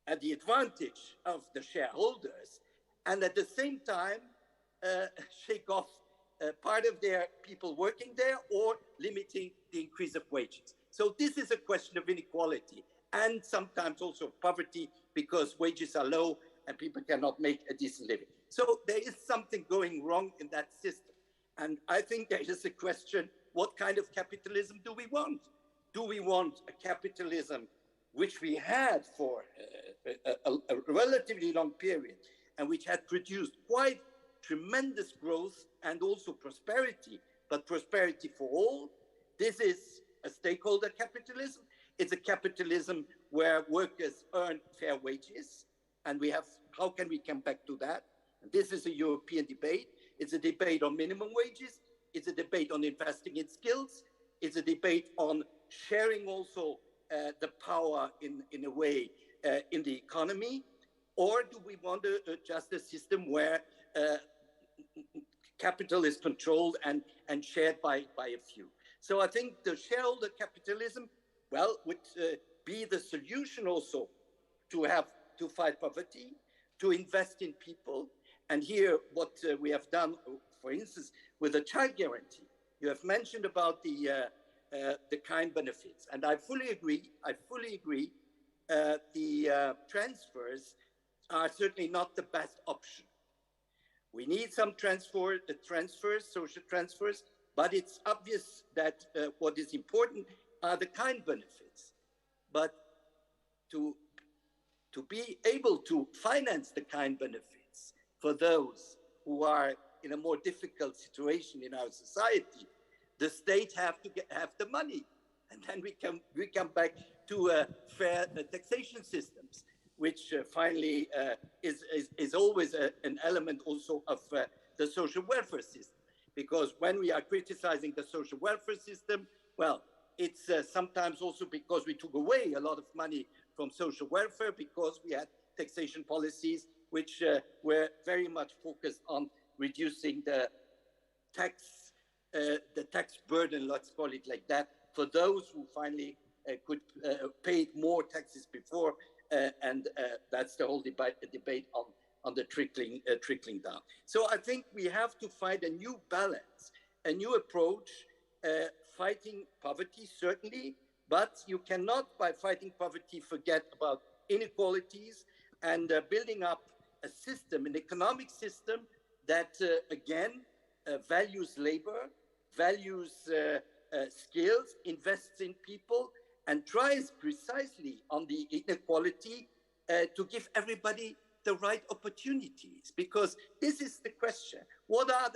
at the advantage of the shareholders, and at the same time shake off part of their people working there or limiting the increase of wages. So this is a question of inequality and sometimes also poverty, because wages are low and people cannot make a decent living. So there is something going wrong in that system. And I think there is a question, what kind of capitalism do we want? Do we want a capitalism which we had for a relatively long period and which had produced quite tremendous growth and also prosperity, but prosperity for all? This is a stakeholder capitalism. It's a capitalism where workers earn fair wages. And we have, how can we come back to that? And this is a European debate. It's a debate on minimum wages. It's a debate on investing in skills. It's a debate on sharing also the power in a way in the economy. Or do we want just a system where capital is controlled and shared by a few? So I think the shareholder capitalism, well, would be the solution also to fight poverty, to invest in people. And here, what we have done, for instance, with the child guarantee, you have mentioned about the kind benefits, and I fully agree. The transfers are certainly not the best option. We need some transfers, social transfers, but it's obvious that what is important are the kind benefits. But to be able to finance the kind benefits for those who are in a more difficult situation in our society, the state have to have the money. And then we come back to fair taxation systems, which finally is always an element also of the social welfare system. Because when we are criticizing the social welfare system, well, it's sometimes also because we took away a lot of money from social welfare because we had taxation policies which were very much focused on reducing the tax burden, let's call it like that, for those who finally could pay more taxes before, and that's the whole debate on the trickling down. So I think we have to find a new balance, a new approach, fighting poverty, certainly, but you cannot, by fighting poverty, forget about inequalities and building up a system, an economic system that, again, values labor, values skills, invests in people, and tries precisely on the inequality to give everybody the right opportunities. Because this is the question. What are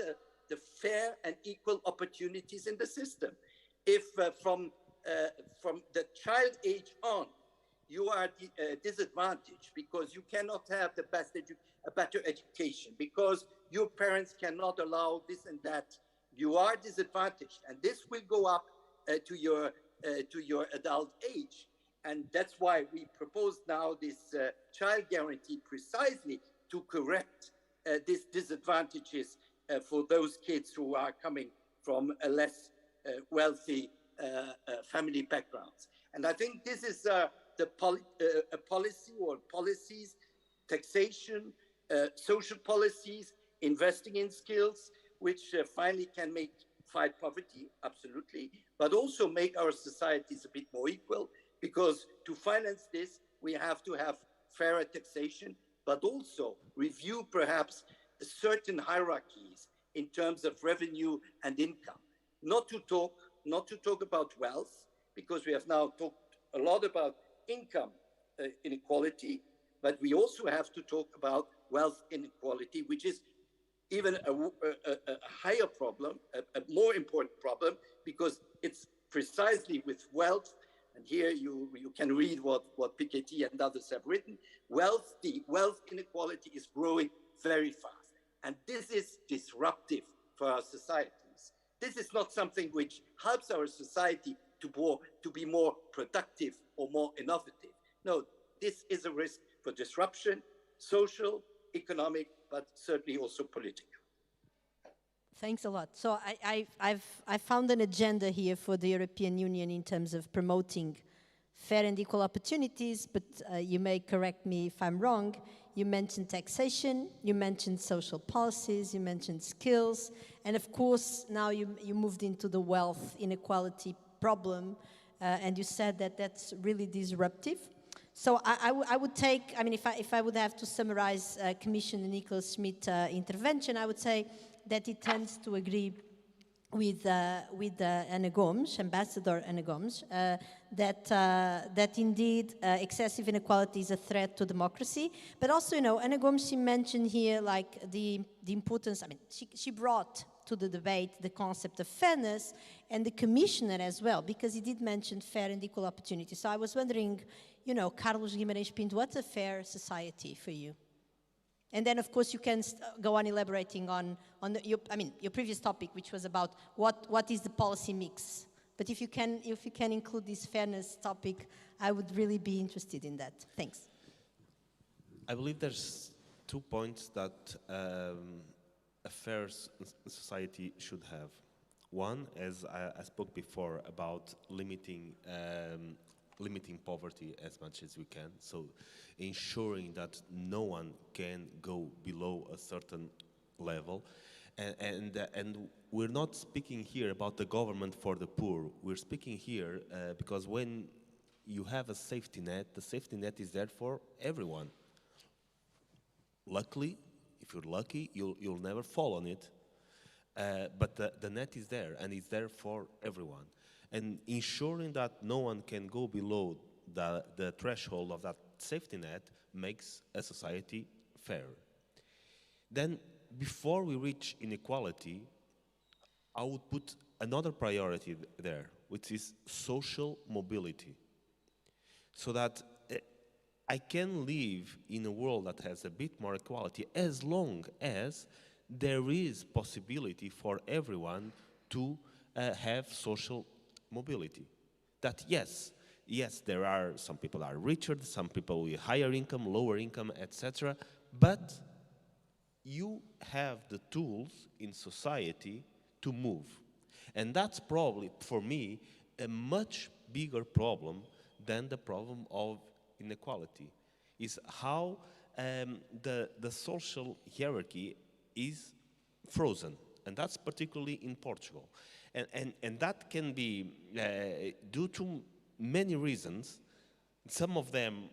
the fair and equal opportunities in the system? If from the child age on, you are disadvantaged because you cannot have the a better education, because your parents cannot allow this and that, you are disadvantaged, and this will go up to your adult age. And that's why we propose now this child guarantee precisely to correct these disadvantages for those kids who are coming from a less wealthy family backgrounds. And I think this is a policy or policies, taxation, social policies, investing in skills, which finally can fight poverty, absolutely, but also make our societies a bit more equal, because to finance this, we have to have fairer taxation, but also review perhaps certain hierarchies in terms of revenue and income. Not to talk about wealth, because we have now talked a lot about income inequality, but we also have to talk about wealth inequality, which is even a higher problem, a more important problem, because it's precisely with wealth, and here you can read what Piketty and others have written, the wealth inequality is growing very fast. And this is disruptive for our societies. This is not something which helps our society to be more productive or more innovative. No, this is a risk for disruption, social, economic, but certainly also political. Thanks a lot. So I found an agenda here for the European Union in terms of promoting fair and equal opportunities, but you may correct me if I'm wrong. You mentioned taxation, you mentioned social policies, you mentioned skills, and of course now you moved into the wealth inequality problem, and you said that that's really disruptive. So I would take, I mean, if I would have to summarize Commissioner Nicolas Schmit intervention, I would say that it tends to agree with Ana Gomes, Ambassador Ana Gomes, that indeed excessive inequality is a threat to democracy. But also, you know, Ana Gomes, she mentioned here like the importance, I mean, she brought to the debate the concept of fairness, and the Commissioner as well, because he did mention fair and equal opportunity. So I was wondering, you know, Carlos Guimarães Pinto, what's a fair society for you? And then, of course, you can go on elaborating on your previous topic, which was about what is the policy mix. But if you can include this fairness topic, I would really be interested in that. Thanks. I believe there's 2 points that a fair society should have. One, as I spoke before, about limiting poverty as much as we can, so ensuring that no one can go below a certain level, and we're not speaking here about the government for the poor. We're speaking here because when you have a safety net, the safety net is there for everyone. Luckily, if you're lucky, you'll never fall on it, but the net is there, and it's there for everyone. And ensuring that no one can go below the threshold of that safety net makes a society fair. Then, before we reach inequality, I would put another priority there, which is social mobility. so that I can live in a world that has a bit more equality as long as there is possibility for everyone to have social mobility. That yes, there are some people are richer, some people with higher income, lower income, etc. But you have the tools in society to move. And that's probably, for me, a much bigger problem than the problem of inequality, is how the social hierarchy is frozen. And that's particularly in Portugal. And that can be due to many reasons. Some of them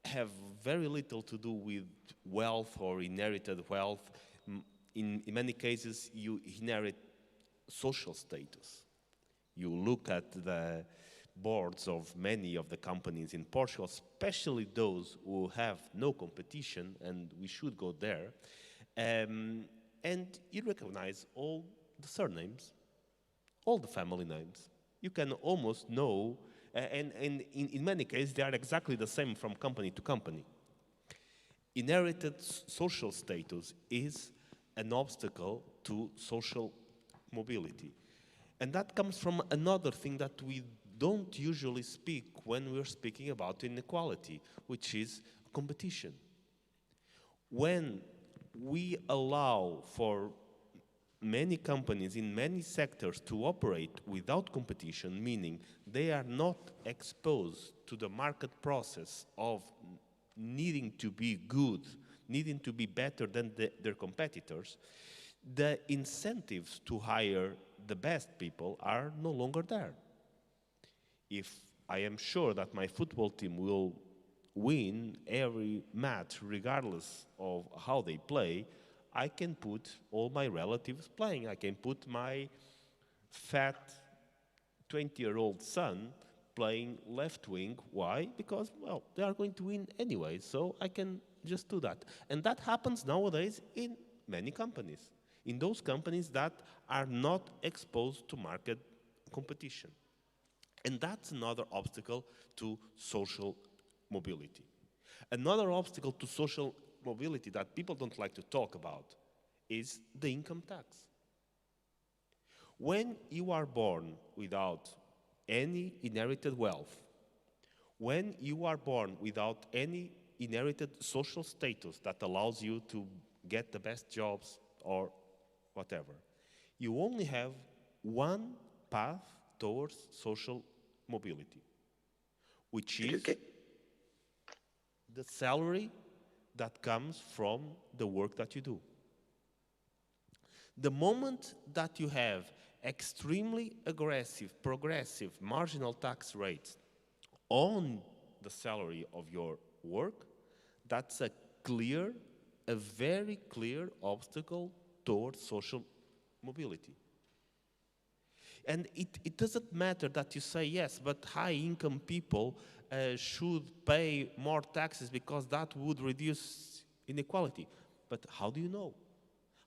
have very little to do with wealth or inherited wealth. In many cases, you inherit social status. You look at the boards of many of the companies in Portugal, especially those who have no competition, and we should go there, and you recognize all the surnames, all the family names. You can almost know, and in many cases, they are exactly the same from company to company. Inherited social status is an obstacle to social mobility. And that comes from another thing that we don't usually speak when we're speaking about inequality, which is competition. When we allow for many companies in many sectors to operate without competition, meaning they are not exposed to the market process of needing to be good, needing to be better than their competitors, the incentives to hire the best people are no longer there. If I am sure that my football team will win every match regardless of how they play, I can put all my relatives playing. I can put my fat 20-year-old son playing left wing. Why? Because, well, they are going to win anyway, so I can just do that. And that happens nowadays in many companies, in those companies that are not exposed to market competition. And that's another obstacle to social mobility. Another obstacle to social mobility that people don't like to talk about is the income tax. When you are born without any inherited wealth, when you are born without any inherited social status that allows you to get the best jobs or whatever, you only have one path towards social mobility, which is the salary that comes from the work that you do. The moment that you have extremely aggressive, progressive, marginal tax rates on the salary of your work, that's a very clear obstacle towards social mobility. And it doesn't matter that you say, yes, but high-income people should pay more taxes because that would reduce inequality. But how do you know?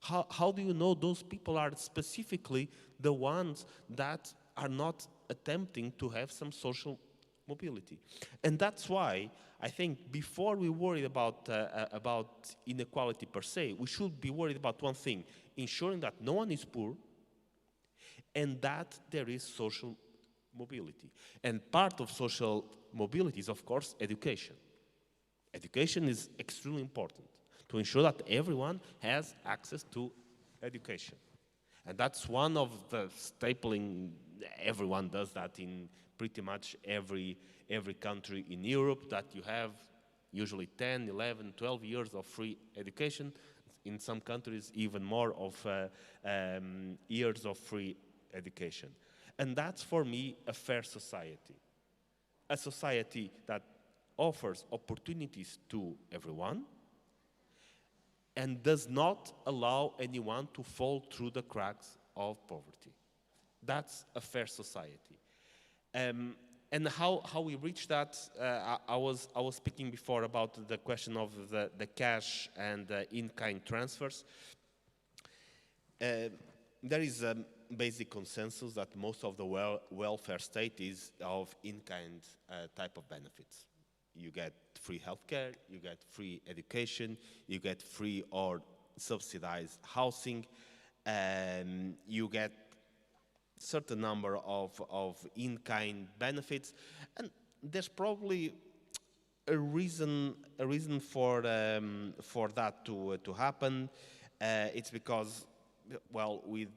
How do you know those people are specifically the ones that are not attempting to have some social mobility? And that's why I think before we worry about inequality per se, we should be worried about one thing: ensuring that no one is poor and that there is social mobility. And part of social mobility is, of course, education. Education is extremely important to ensure that everyone has access to education. And that's one of the stapling, everyone does that in pretty much every country in Europe, that you have usually 10, 11, 12 years of free education. In some countries, even more of years of free education. And that's, for me, a fair society. A society that offers opportunities to everyone and does not allow anyone to fall through the cracks of poverty. That's a fair society. And how we reach that, I was speaking before about the question of the cash and in-kind transfers. There is basic consensus that most of the welfare state is of in-kind type of benefits. You get free healthcare, you get free education, you get free or subsidized housing, and you get certain number of in-kind benefits, and there's probably a reason for that to happen. It's because, well, with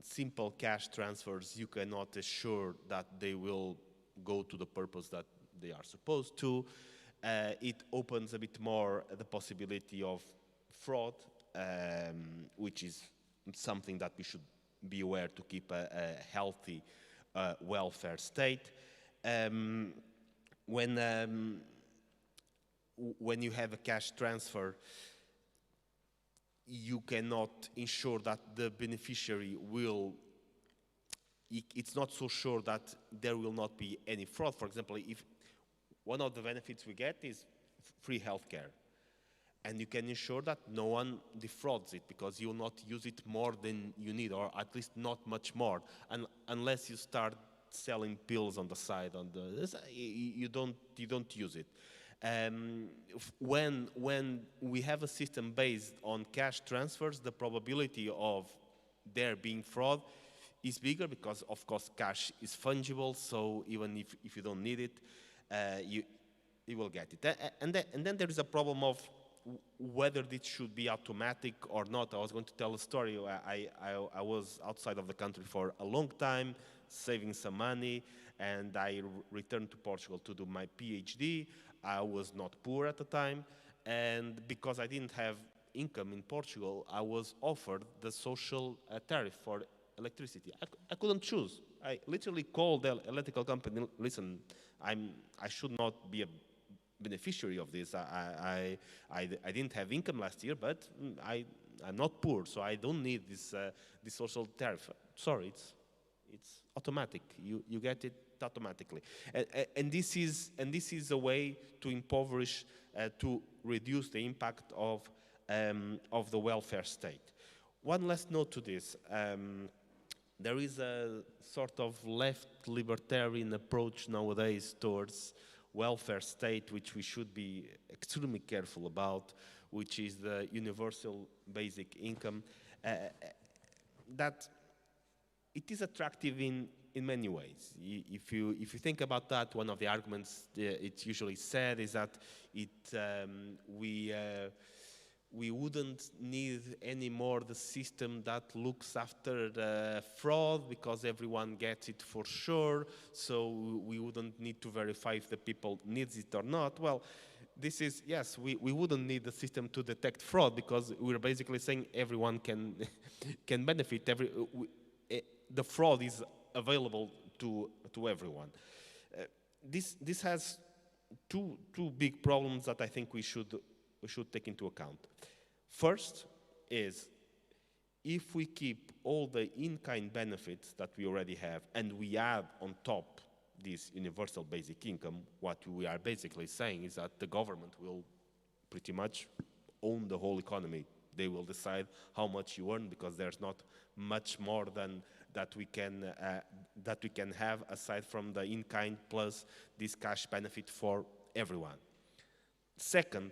simple cash transfers, you cannot assure that they will go to the purpose that they are supposed to. It opens a bit more the possibility of fraud, which is something that we should be aware to keep a healthy welfare state. When you have a cash transfer, you cannot ensure that the beneficiary will, it's not so sure that there will not be any fraud. For example, if one of the benefits we get is free healthcare, and you can ensure that no one defrauds it because you will not use it more than you need, or at least not much more, and unless you start selling pills on the side, you don't use it. When we have a system based on cash transfers, the probability of there being fraud is bigger because, of course, cash is fungible. So even if you don't need it, you will get it. And then there is a problem of whether this should be automatic or not. I was going to tell a story. I was outside of the country for a long time, saving some money, and I returned to Portugal to do my PhD. I was not poor at the time, and because I didn't have income in Portugal, I was offered the social tariff for electricity. I couldn't choose. I literally called the electrical company, listen, I should not be a beneficiary of this. I didn't have income last year, but I'm not poor, so I don't need this social tariff. Sorry, it's automatic. You get it automatically, and this is a way to impoverish, to reduce the impact of the welfare state. One last note to this: there is a sort of left libertarian approach nowadays towards welfare state, which we should be extremely careful about, which is the universal basic income. That it is attractive in many ways. If you think about that, one of the arguments it's usually said is that we wouldn't need anymore the system that looks after fraud because everyone gets it for sure, so we wouldn't need to verify if the people needs it or not. Well, this is, yes, we wouldn't need the system to detect fraud because we're basically saying everyone can benefit. The fraud is available to everyone. This has two big problems that I think we should take into account. First is, if we keep all the in-kind benefits that we already have and we add on top this universal basic income, what we are basically saying is that the government will pretty much own the whole economy. They will decide how much you earn because there's not much more than that we can have aside from the in-kind plus this cash benefit for everyone. Second,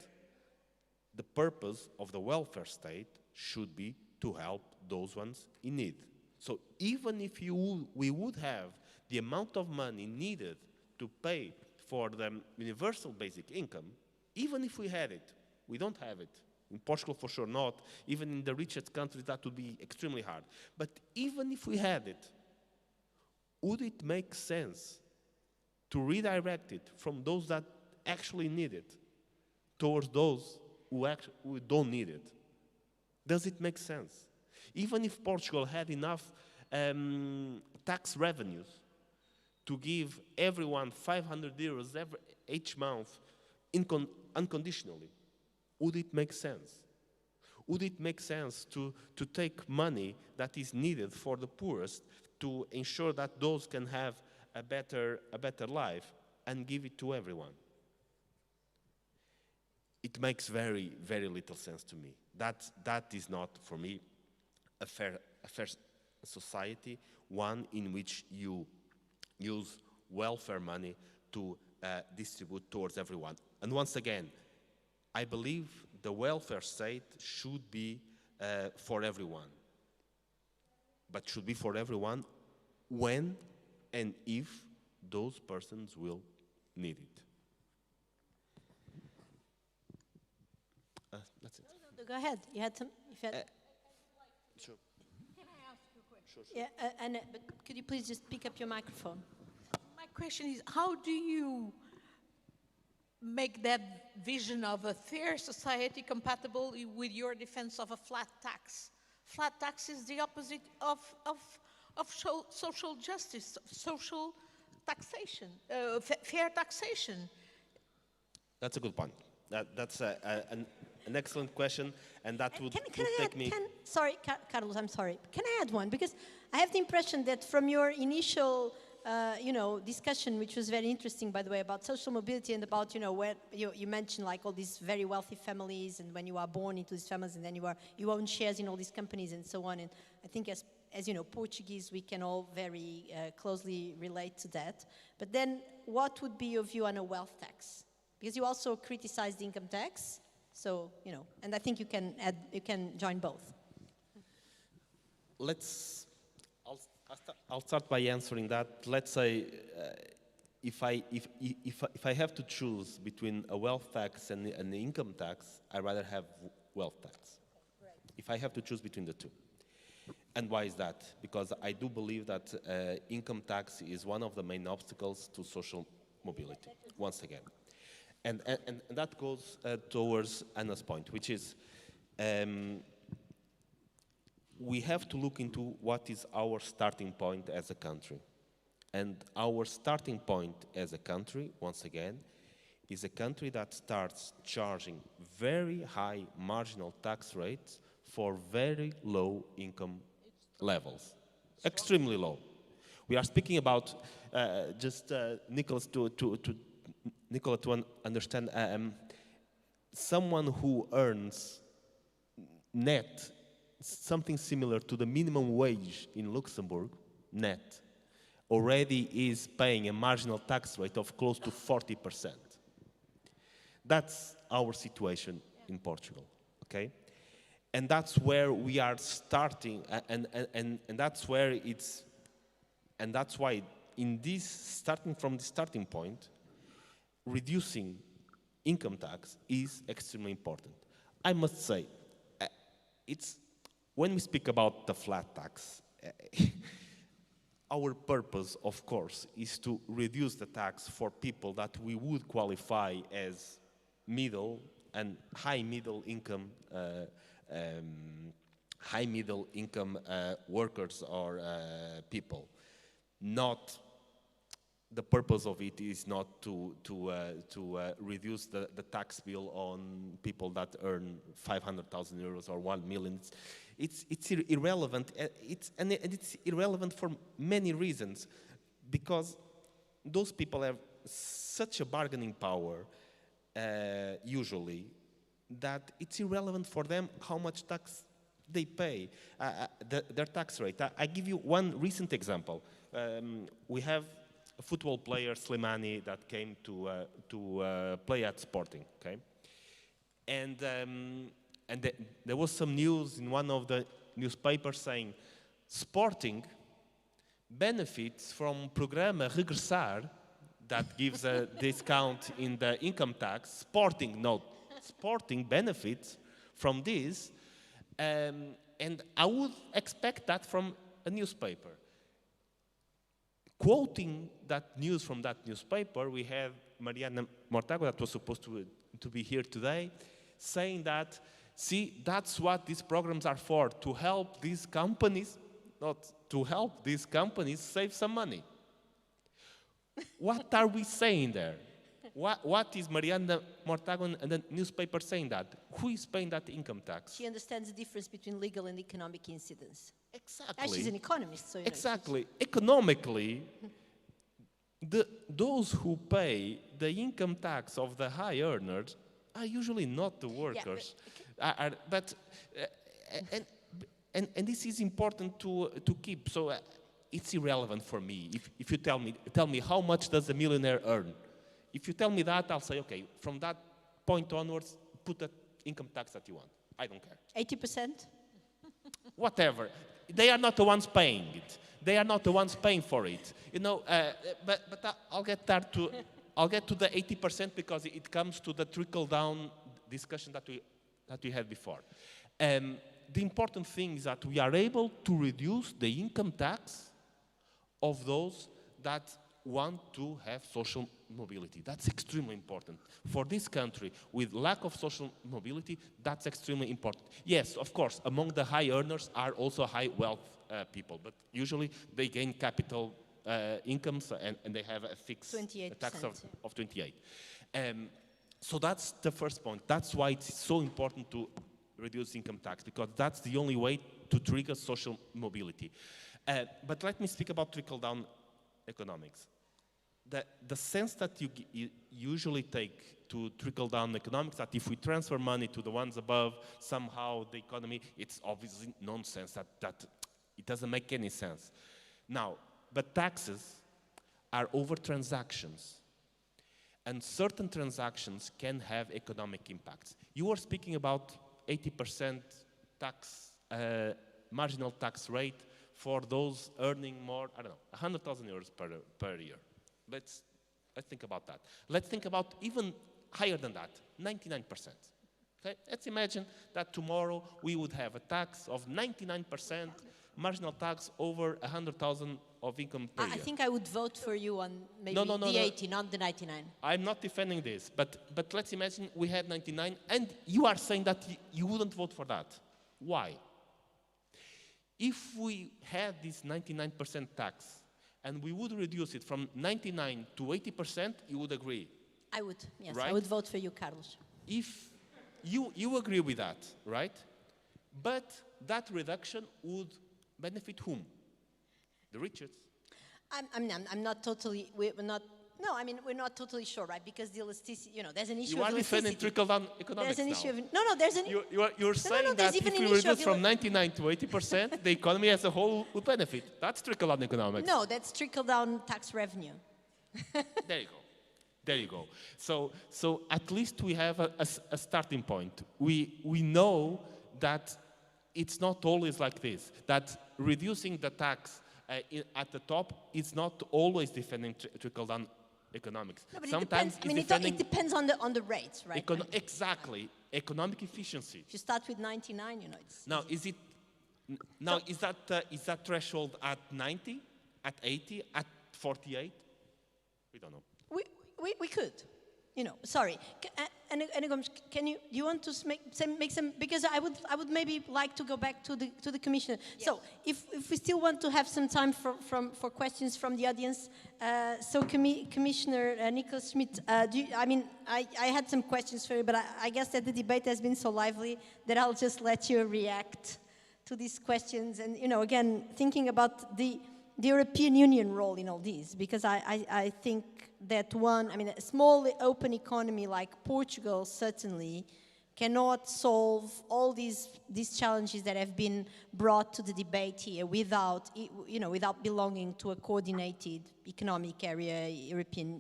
the purpose of the welfare state should be to help those ones in need. So even if we would have the amount of money needed to pay for the universal basic income, even if we had it, we don't have it. In Portugal, for sure not. Even in the richest countries, that would be extremely hard. But even if we had it, would it make sense to redirect it from those that actually need it towards those who don't need it? Does it make sense? Even if Portugal had enough tax revenues to give everyone 500 euros each month unconditionally, would it make sense? Would it make sense to take money that is needed for the poorest to ensure that those can have a better life and give it to everyone? It makes very, very little sense to me. That is not, for me, a fair society, one in which you use welfare money to distribute towards everyone. And once again, I believe the welfare state should be for everyone, but should be for everyone when and if those persons will need it. That's it. No, go ahead. You had some. Sure. Can I ask you a question? Yeah, but could you please just pick up your microphone? My question is, how do you make that vision of a fair society compatible with your defense of a flat tax? Flat tax is the opposite of social justice, social taxation, fair taxation. That's a good point. That's an excellent question, and that would take me... Sorry, Carlos, I'm sorry. Can I add one? Because I have the impression that from your initial discussion, which was very interesting, by the way, about social mobility and about, where you mentioned like all these very wealthy families and when you are born into these families and then you own shares in all these companies and so on. And I think as you know, Portuguese, we can all very closely relate to that. But then what would be your view on a wealth tax? Because you also criticize the income tax. So, and I think you can join both. I'll start by answering that. Let's say if I have to choose between a wealth tax and an income tax, I'd rather have wealth tax. Right. If I have to choose between the two. And why is that? Because I do believe that income tax is one of the main obstacles to social mobility, once again. And that goes towards Anna's point, which is we have to look into what is our starting point as a country. And our starting point as a country, once again, is a country that starts charging very high marginal tax rates for very low income levels. Extremely low. We are speaking about, Nicolas, Nicolas, to understand, someone who earns net something similar to the minimum wage in Luxembourg, net, already is paying a marginal tax rate of close to 40%. That's our situation in Portugal, okay? And that's where we are starting, and that's where it's, and that's why in this, starting from the starting point, reducing income tax is extremely important. I must say, it's, when we speak about the flat tax, our purpose, of course, is to reduce the tax for people that we would qualify as middle and high middle income workers or people. Not the purpose of it is not to reduce the tax bill on people that earn 500,000 euros or 1 million. It's irrelevant. It's irrelevant for many reasons, because those people have such a bargaining power, usually, that it's irrelevant for them how much tax they pay, their tax rate. I give you one recent example. We have a football player, Slimani, that came to play at Sporting, okay? And there was some news in one of the newspapers saying Sporting benefits from Programa Regressar that gives a discount in the income tax. Sporting benefits from this, and I would expect that from a newspaper. Quoting that news from that newspaper, we have Mariana Mortágua, that was supposed to be here today, saying that, see, that's what these programs are for, to help these companies, not to help these companies save some money. What are we saying there? What is Mariana Mortágua and the newspaper saying that? Who is paying that income tax? She understands the difference between legal and economic incidence. Exactly. She's an economist, so exactly. Economically, those who pay the income tax of the high earners are usually not the workers. Yeah, And this is important to keep. So it's irrelevant for me if you tell me how much does a millionaire earn. If you tell me that, I'll say, okay, from that point onwards, put the income tax that you want. I don't care. 80%? Whatever. They are not the ones paying it. They are not the ones paying for it. You know, but I'll get to the 80% because it comes to the trickle-down discussion that we had before. The important thing is that we are able to reduce the income tax of those that want to have social mobility. That's extremely important. For this country, with lack of social mobility, that's extremely important. Yes, of course, among the high earners are also high wealth people, but usually they gain capital incomes and they have a fixed tax of 28. So that's the first point. That's why it's so important to reduce income tax, because that's the only way to trigger social mobility. But let me speak about trickle-down economics. The sense that you usually take to trickle-down economics, that if we transfer money to the ones above, somehow the economy, it's obviously nonsense, that it doesn't make any sense. Now, but taxes are over transactions, and certain transactions can have economic impacts. You were speaking about 80% tax, marginal tax rate for those earning more, I don't know, 100,000 euros per year. Let's think about that. Let's think about even higher than that, 99%. Okay? Let's imagine that tomorrow we would have a tax of 99% marginal tax over 100,000 of income per year. I think I would vote for you on maybe the 80, not the 99. I'm not defending this, but let's imagine we had 99, and you are saying that you wouldn't vote for that. Why? If we had this 99% tax, and we would reduce it from 99 to 80%, you would agree? I would, yes. Right? I would vote for you, Carlos. If you agree with that, right? But that reduction would benefit whom? The richest. I'm not totally, we're not totally sure, right? Because the elasticity, there's an issue You of are defending trickle-down economics There's an now. issue of, there's an... You're saying that if we reduce from 99 to 80%, the economy as a whole will benefit. That's trickle-down economics. No, that's trickle-down tax revenue. There you go. So at least we have a starting point. We know that it's not always like this, that reducing the tax at the top is not always defending trickle-down economics. No, but sometimes it depends. It depends on the rates, right? Exactly, economic efficiency. If you start with 99, it's now easy. Is that threshold at 90, at 80, at 48? We don't know. We could, Sorry, and Gomes, do you want to make some? Because I would maybe like to go back to the Commissioner. Yes. So if we still want to have some time for questions from the audience, so Commissioner Nicolas Schmit, I had some questions for you, but I guess that the debate has been so lively that I'll just let you react to these questions, and again thinking about the European Union role in all these, because I think that a small open economy like Portugal certainly cannot solve all these challenges that have been brought to the debate here without belonging to a coordinated economic area,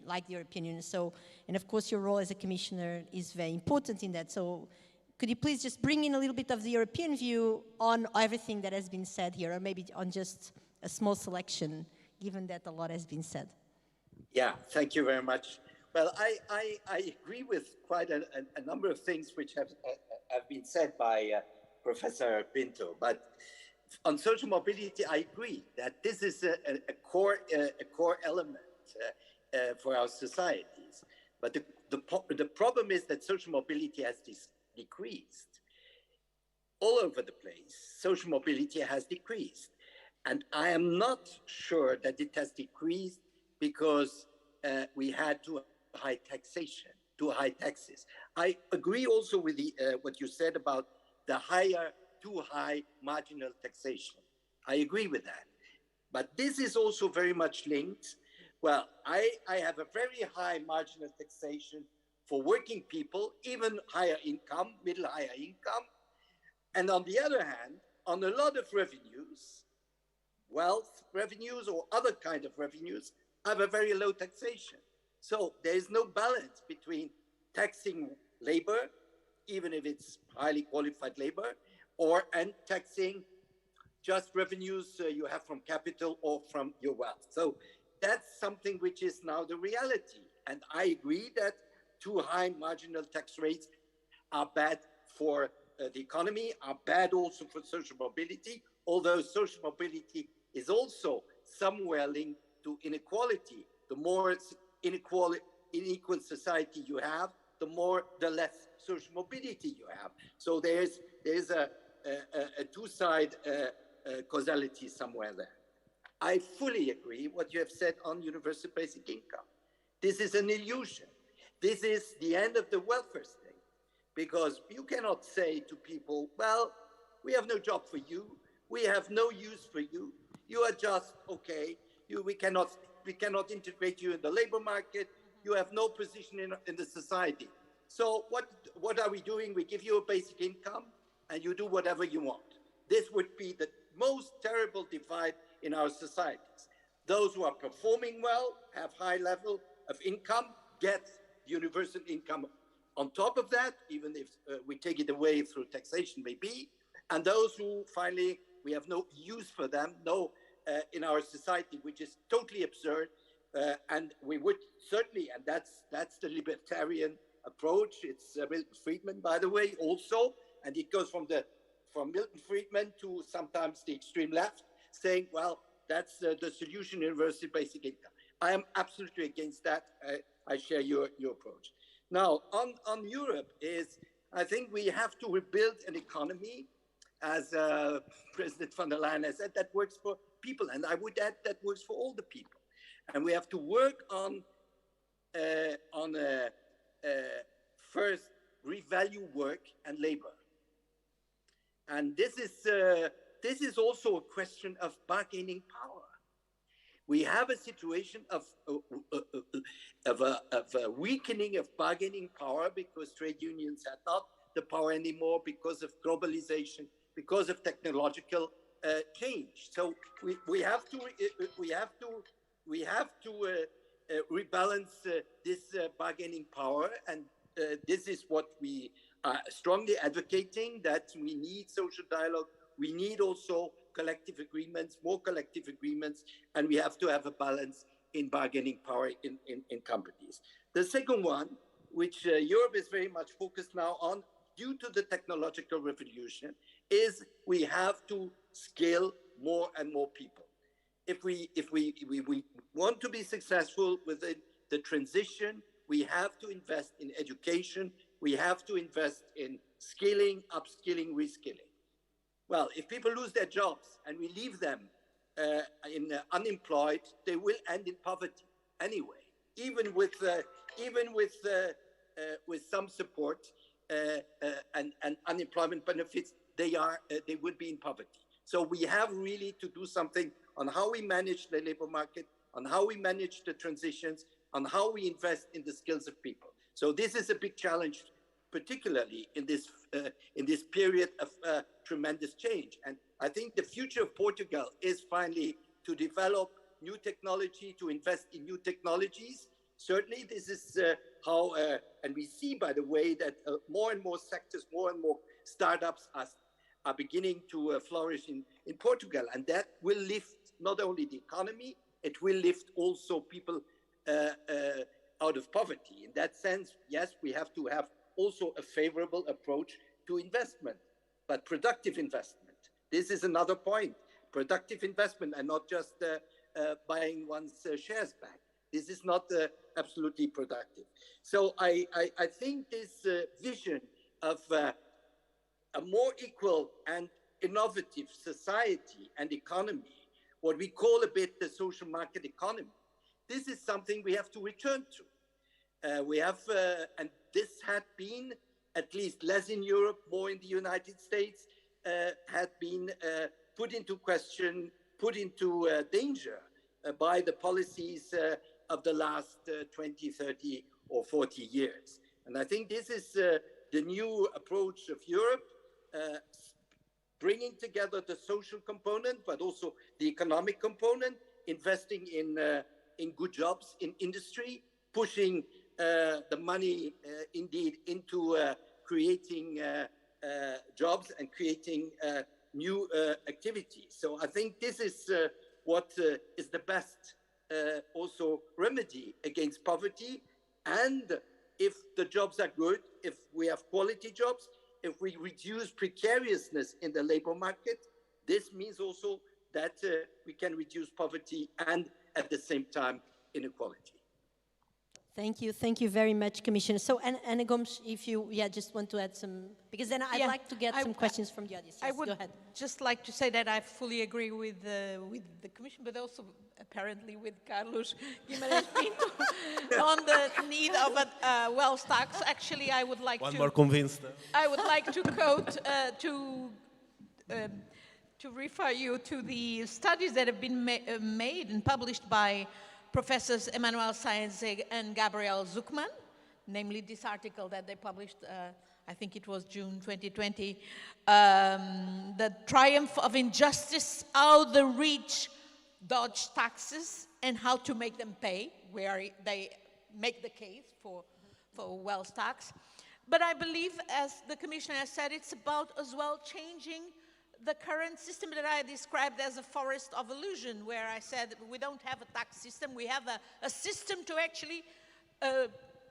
like the European Union. So, and of course your role as a commissioner is very important in that. So could you please just bring in a little bit of the European view on everything that has been said here, or maybe on just a small selection, given that a lot has been said? Yeah, thank you very much. Well, I agree with quite a number of things which have been said by Professor Pinto. But on social mobility, I agree that this is a core element for our societies. But the problem is that social mobility has decreased. All over the place, social mobility has decreased. And I am not sure that it has decreased because we had too high taxation, too high taxes. I agree also with what you said about the too high marginal taxation. I agree with that. But this is also very much linked. Well, I have a very high marginal taxation for working people, even higher income, higher income. And on the other hand, on a lot of revenues, wealth revenues or other kind of revenues, have a very low taxation. So there is no balance between taxing labor, even if it's highly qualified labor, and taxing just revenues you have from capital or from your wealth. So that's something which is now the reality. And I agree that too high marginal tax rates are bad for the economy, are bad also for social mobility, although social mobility is also somewhere linked to inequality. The more unequal society you have, the less social mobility you have. So there's a two-side causality somewhere there. I fully agree what you have said on universal basic income. This is an illusion. This is the end of the welfare state, because you cannot say to people, well, we have no job for you, we have no use for you, you are just okay, we cannot integrate you in the labor market, you have no position in the society. So what are we doing? We give you a basic income and you do whatever you want. This would be the most terrible divide in our societies. Those who are performing well, have high level of income, get universal income on top of that, even if we take it away through taxation maybe, and those who finally, we have no use for them, in our society, which is totally absurd, and we would certainly, and that's the libertarian approach. It's Milton Friedman, by the way, also, and it goes from Milton Friedman to sometimes the extreme left, saying, well, that's the solution, universal basic income. I am absolutely against that. I share your approach. Now, on Europe I think we have to rebuild an economy, as President von der Leyen has said, that works for people. And I would add that works for all the people. And we have to work on first, revalue work and labor. And this is also a question of bargaining power. We have a situation of a weakening of bargaining power because trade unions have not the power anymore because of globalization, because of technological change. So we have to rebalance this bargaining power, and this is what we are strongly advocating, that we need social dialogue. We need also collective agreements, more collective agreements, and we have to have a balance in bargaining power in companies. The second one, which Europe is very much focused now on, due to the technological revolution, is we have to skill more and more people. If we want to be successful within the transition, we have to invest in education, we have to invest in skilling, upskilling, reskilling. Well, if people lose their jobs and we leave them unemployed, they will end in poverty anyway. Even with some support and unemployment benefits, they would be in poverty. So we have really to do something on how we manage the labor market, on how we manage the transitions, on how we invest in the skills of people. So this is a big challenge, particularly in this period of tremendous change. And I think the future of Portugal is finally to develop new technology, to invest in new technologies. Certainly, this is how, and we see, by the way, that more and more sectors, more and more startups are beginning to flourish in Portugal. And that will lift not only the economy, it will lift also people out of poverty. In that sense, yes, we have to have also a favorable approach to investment, but productive investment. This is another point, productive investment, and not just buying one's shares back. This is not absolutely productive. So I think this vision of a more equal and innovative society and economy, what we call a bit the social market economy, this is something we have to return to. We have, and this had been, at least less in Europe, more in the United States, had been put into question, put into danger by the policies of the last 20, 30, or 40 years. And I think this is the new approach of Europe, bringing together the social component, but also the economic component, investing in good jobs in industry, pushing the money indeed into creating jobs and creating new activities. So I think this is what is the best also remedy against poverty. And if the jobs are good, if we have quality jobs, if we reduce precariousness in the labor market, this means also that we can reduce poverty and at the same time inequality. Thank you very much, Commissioner. So, Anna Gomes, if you just want to add some, because then I'd like to get some questions from the audience. Yes, I would go ahead. just like to say that I fully agree with the Commission, but also apparently with Carlos Guimarães Pinto on the need of a wealth tax. Actually, I would like One more convinced. I would like to quote to refer you to the studies that have been made and published by Professors Emmanuel Saenze and Gabriel Zuckman, namely this article that they published, I think it was June 2020, The Triumph of Injustice, How the Rich Dodge Taxes and How to Make Them Pay, where they make the case for wealth tax. But I believe, as the Commissioner has said, it's about as well changing the current system that I described as a forest of illusion, where I said we don't have a tax system, we have a system to actually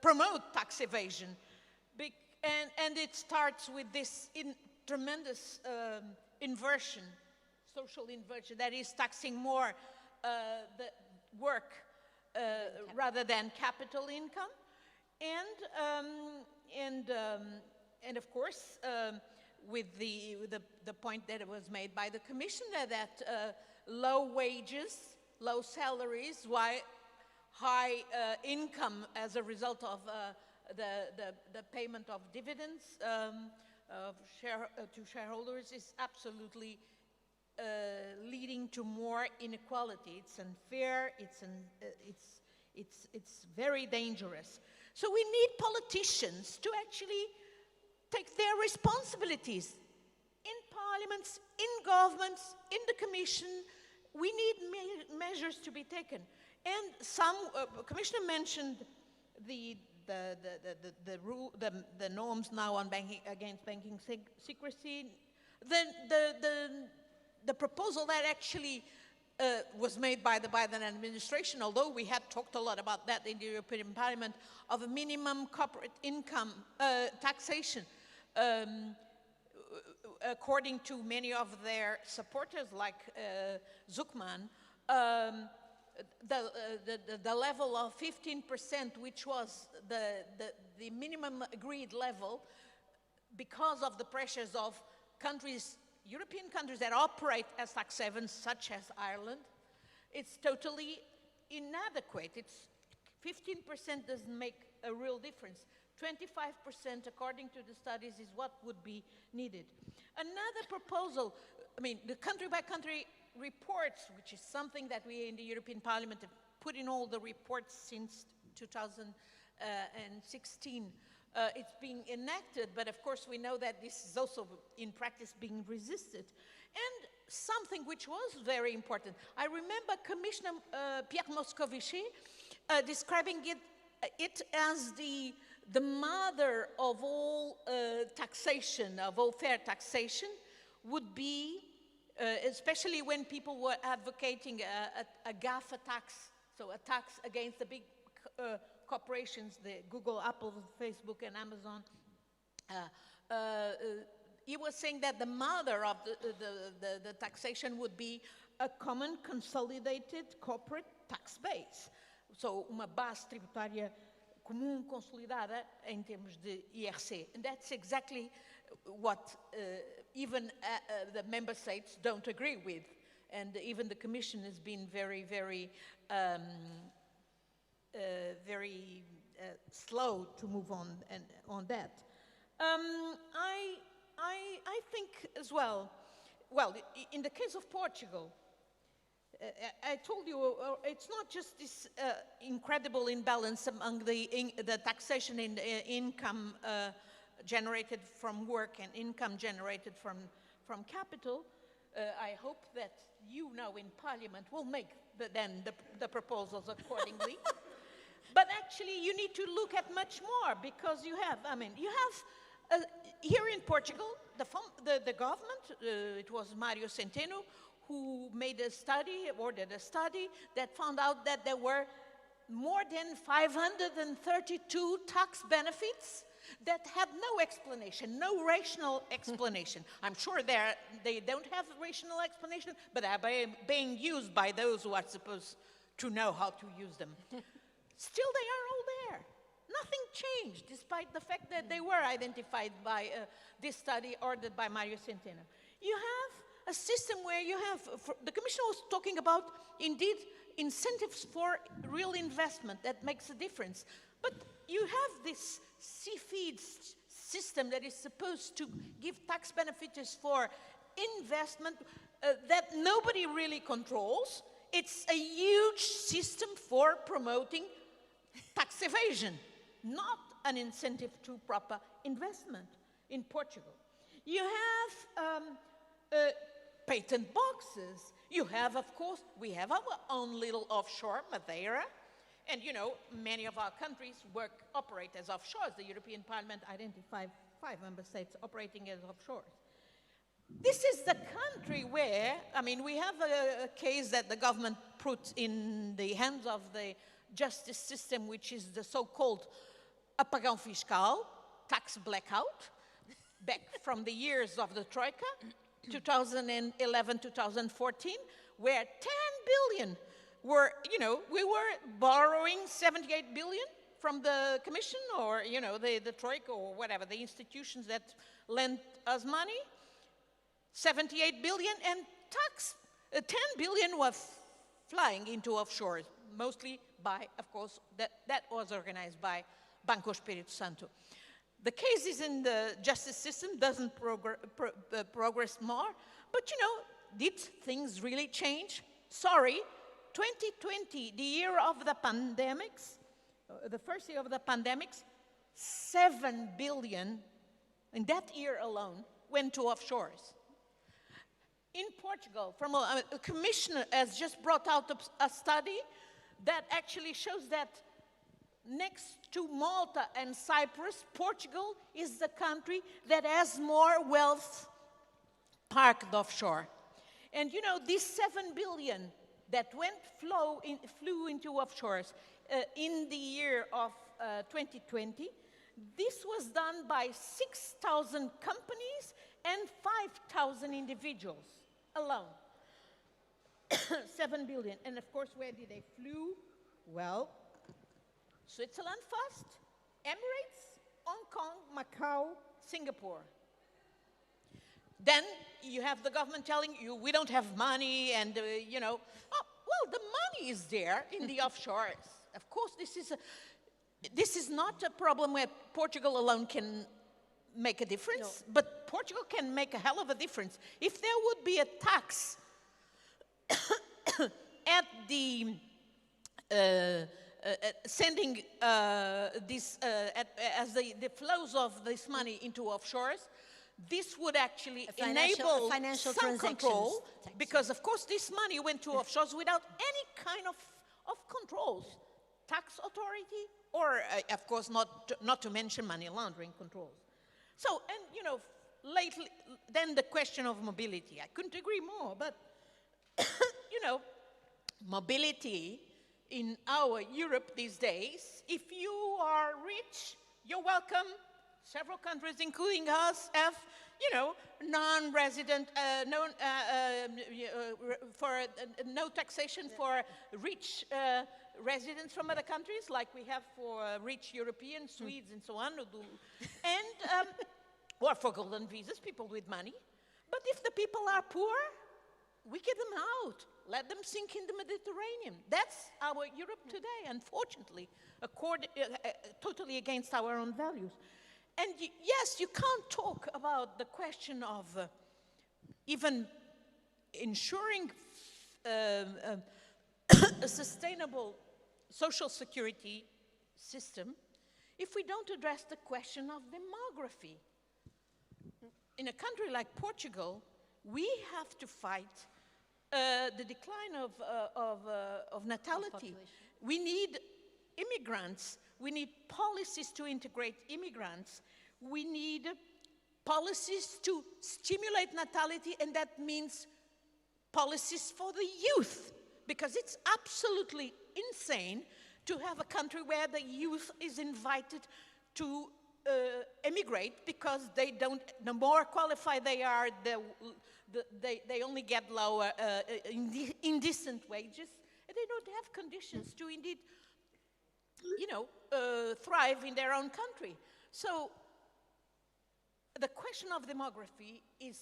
promote tax evasion. And it starts with this tremendous inversion, social inversion, that is taxing more the work rather than capital income. And of course, with the point that was made by the Commissioner that low wages, low salaries, high income as a result of the payment of dividends to shareholders is absolutely leading to more inequality. It's unfair. It's very dangerous. So we need politicians to actually take their responsibilities in parliaments, in governments, in the Commission. We need measures to be taken. And some Commissioner mentioned the norms now on against banking secrecy. The proposal that actually was made by the Biden administration, although we had talked a lot about that in the European Parliament, of a minimum corporate income taxation. According to many of their supporters, like Zuckman, the level of 15%, which was the minimum agreed level, because of the pressures of countries, European countries that operate as tax havens, such as Ireland, it's totally inadequate. It's 15% doesn't make a real difference. 25%, according to the studies, is what would be needed. Another proposal, I mean, the country-by-country reports, which is something that we in the European Parliament have put in all the reports since 2016. It's being enacted, but of course we know that this is also in practice being resisted. And something which was very important, I remember Commissioner Pierre Moscovici describing it as the mother of all taxation, of all fair taxation, would be, especially when people were advocating a GAFA tax, so a tax against the big corporations, the Google, Apple, Facebook, and Amazon. He was saying that the mother of the taxation would be a common consolidated corporate tax base. So, uma base tributária comum consolidada em termos de IRC. And that's exactly what even the member states don't agree with. And even the Commission has been very, very slow to move on that. I think as well, in the case of Portugal, I told you it's not just this incredible imbalance among the taxation in income generated from work and income generated from capital. I hope that you now in Parliament will make the proposals accordingly. But actually, you need to look at much more, because you have, here in Portugal, the government, it was Mário Centeno, who made a study, ordered a study, that found out that there were more than 532 tax benefits that had no explanation, no rational explanation. I'm sure they don't have rational explanation, but are being used by those who are supposed to know how to use them. Still, they are all there. Nothing changed, despite the fact that they were identified by this study ordered by Mário Centeno. You have a system where you have, the Commissioner was talking about, indeed, incentives for real investment that makes a difference. But you have this CFID system that is supposed to give tax benefits for investment that nobody really controls. It's a huge system for promoting tax evasion, not an incentive to proper investment in Portugal. You have patent boxes. You have, of course, we have our own little offshore, Madeira, and you know, many of our countries operate as offshores. The European Parliament identified 5 member states operating as offshores. This is the country where, we have a case that the government put in the hands of the justice system, which is the so-called apagão fiscal, tax blackout, back from the years of the Troika, 2011, 2014, where 10 billion were, we were borrowing 78 billion from the Commission or, the Troika or whatever, the institutions that lent us money, 78 billion, and 10 billion was flying into offshore, mostly by, of course, that was organized by Banco Espírito Santo. The cases in the justice system doesn't progress more, but did things really change? Sorry, 2020, the year of the pandemics, the first year of the pandemics, 7 billion in that year alone went to offshores. In Portugal, from a commissioner has just brought out a study that actually shows that next to Malta and Cyprus, Portugal is the country that has more wealth parked offshore. And this 7 billion that flew into offshores in the year of 2020, this was done by 6,000 companies and 5,000 individuals alone. 7 billion. And of course, where did they flew? Well, Switzerland first, Emirates, Hong Kong, Macau, Singapore. Then you have the government telling you, we don't have money, and well, the money is there in the offshores. Of course, this is not a problem where Portugal alone can make a difference, but Portugal can make a hell of a difference. If there would be a tax at the sending this as the flows of this money into offshores, this would actually enable financial some control, tax, because of course this money went to offshores without any kind of controls, tax authority, or of course not to mention money laundering controls. So, and lately, then the question of mobility. I couldn't agree more, but mobility in our Europe these days, if you are rich, you're welcome. Several countries, including us, have, non-resident, no taxation for rich residents from other countries, like we have for rich Europeans, Swedes, and so on, and or for golden visas, people with money. But if the people are poor, we kick them out. Let them sink in the Mediterranean. That's our Europe today, unfortunately, totally against our own values. And yes, you can't talk about the question of even ensuring a sustainable social security system if we don't address the question of demography. In a country like Portugal, we have to fight the decline of natality. We need immigrants. We need policies to integrate immigrants. We need policies to stimulate natality, and that means policies for the youth, because it's absolutely insane to have a country where the youth is invited to emigrate because they don't, the more qualified they are, they only get lower, indecent wages, and they don't have conditions to indeed, you know, thrive in their own country. So the question of demography is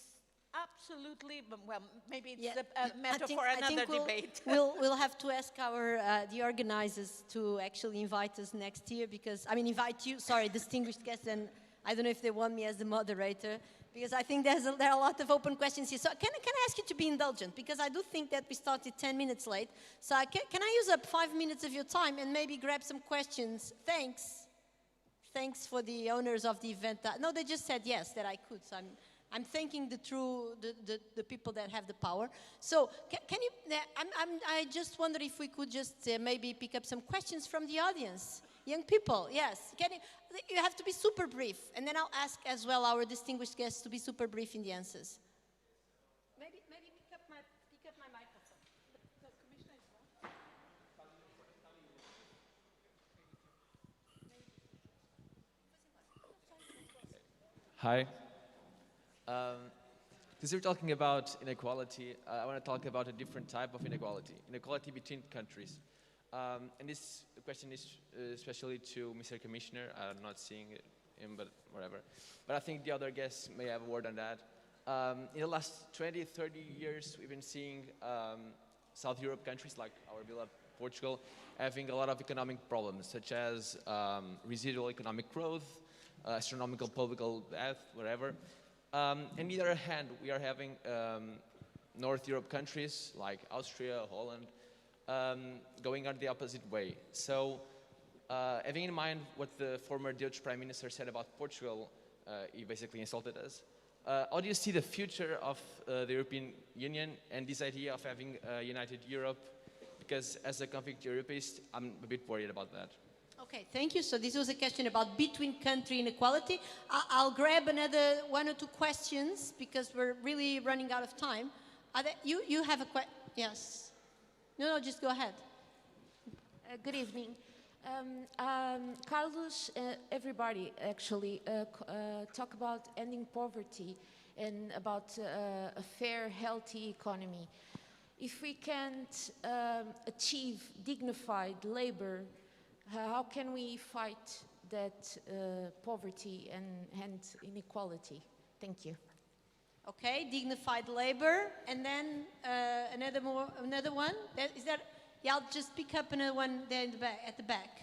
absolutely, well, maybe it's a matter for another debate. we'll have to ask our the organizers to actually invite us next year, because I mean invite you. Sorry, distinguished guests, and I don't know if they want me as the moderator, because I think there are a lot of open questions here. So can I ask you to be indulgent, because I do think that we started 10 minutes late. So can I use up 5 minutes of your time and maybe grab some questions? Thanks for the owners of the event. No, they just said yes that I could. So I'm thanking the people that have the power. So can you? I just wonder if we could just maybe pick up some questions from the audience, young people. Yes, you have to be super brief, and then I'll ask as well our distinguished guests to be super brief in the answers. Maybe pick up my microphone. The Commissioner is on. Hi. Since we're talking about inequality, I want to talk about a different type of inequality, inequality between countries. And this question is especially to Mr. Commissioner. I'm not seeing him, but whatever. But I think the other guests may have a word on that. In the last 20, 30 years, we've been seeing South Europe countries like our beloved Portugal having a lot of economic problems, such as residual economic growth, astronomical political death, whatever. On the other hand, we are having North Europe countries like Austria, Holland, going on the opposite way. So, having in mind what the former Dutch Prime Minister said about Portugal, he basically insulted us. How do you see the future of the European Union and this idea of having a united Europe? Because as a conflict Europeist, I'm a bit worried about that. Okay, thank you. So this was a question about between country inequality. I'll grab another 1 or 2 questions because we're really running out of time. You have a question? Yes. No, just go ahead. Good evening. Carlos, everybody actually talk about ending poverty and about a fair, healthy economy. If we can't achieve dignified labor, how can we fight that poverty and inequality? Thank you. Okay, dignified labor, and then another one. Is that? Yeah, I'll just pick up another one there in the back, at the back.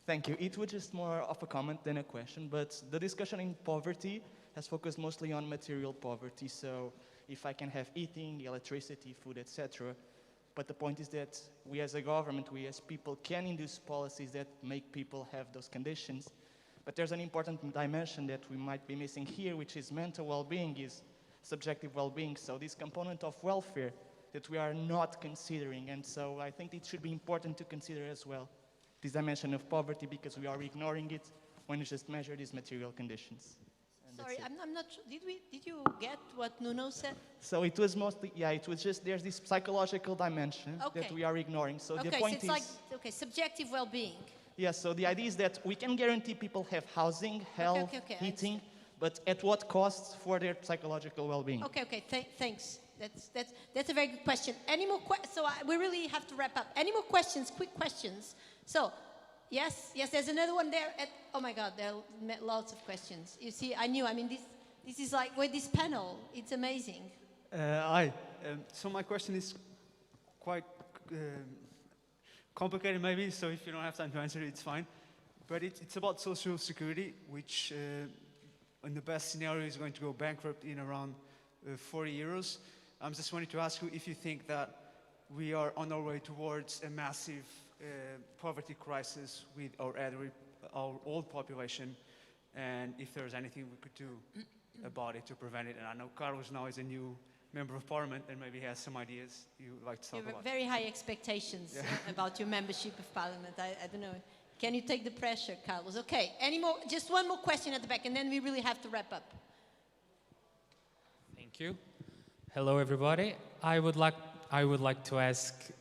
Thank you. It was just more of a comment than a question, but the discussion in poverty has focused mostly on material poverty. So if I can have eating, electricity, food, etc. But the point is that we as a government, we as people can induce policies that make people have those conditions. But there's an important dimension that we might be missing here, which is mental well-being, is subjective well-being. So this component of welfare that we are not considering. And so I think it should be important to consider as well this dimension of poverty, because we are ignoring it when we just measure these material conditions. Sorry, I'm not sure. Did you get what Nuno said? So it was mostly, yeah, it was just, there's this psychological dimension that we are ignoring. So the point is... subjective well-being. Yeah, so the idea is that we can guarantee people have housing, health, heating, but at what cost for their psychological well-being? Okay, thanks. That's a very good question. Any more questions? So we really have to wrap up. Any more questions, quick questions? So, yes, there's another one there. Oh my God, there are lots of questions. You see, I mean, this is like, with this panel, it's amazing. Hi, so my question is quite complicated maybe, so if you don't have time to answer it, it's fine. But it's about social security, which in the best scenario is going to go bankrupt in around 40 euros. I'm just wanting to ask you if you think that we are on our way towards a massive poverty crisis with our old population and if there's anything we could do about it to prevent it. And I know Carlos now is a new member of parliament and maybe has some ideas you would like to talk You have about. very high expectations about your membership of parliament. I don't know. Can you take the pressure, Carlos? Okay, any more? Just one more question at the back, and then we really have to wrap up. Thank you. Hello, everybody. I would like to ask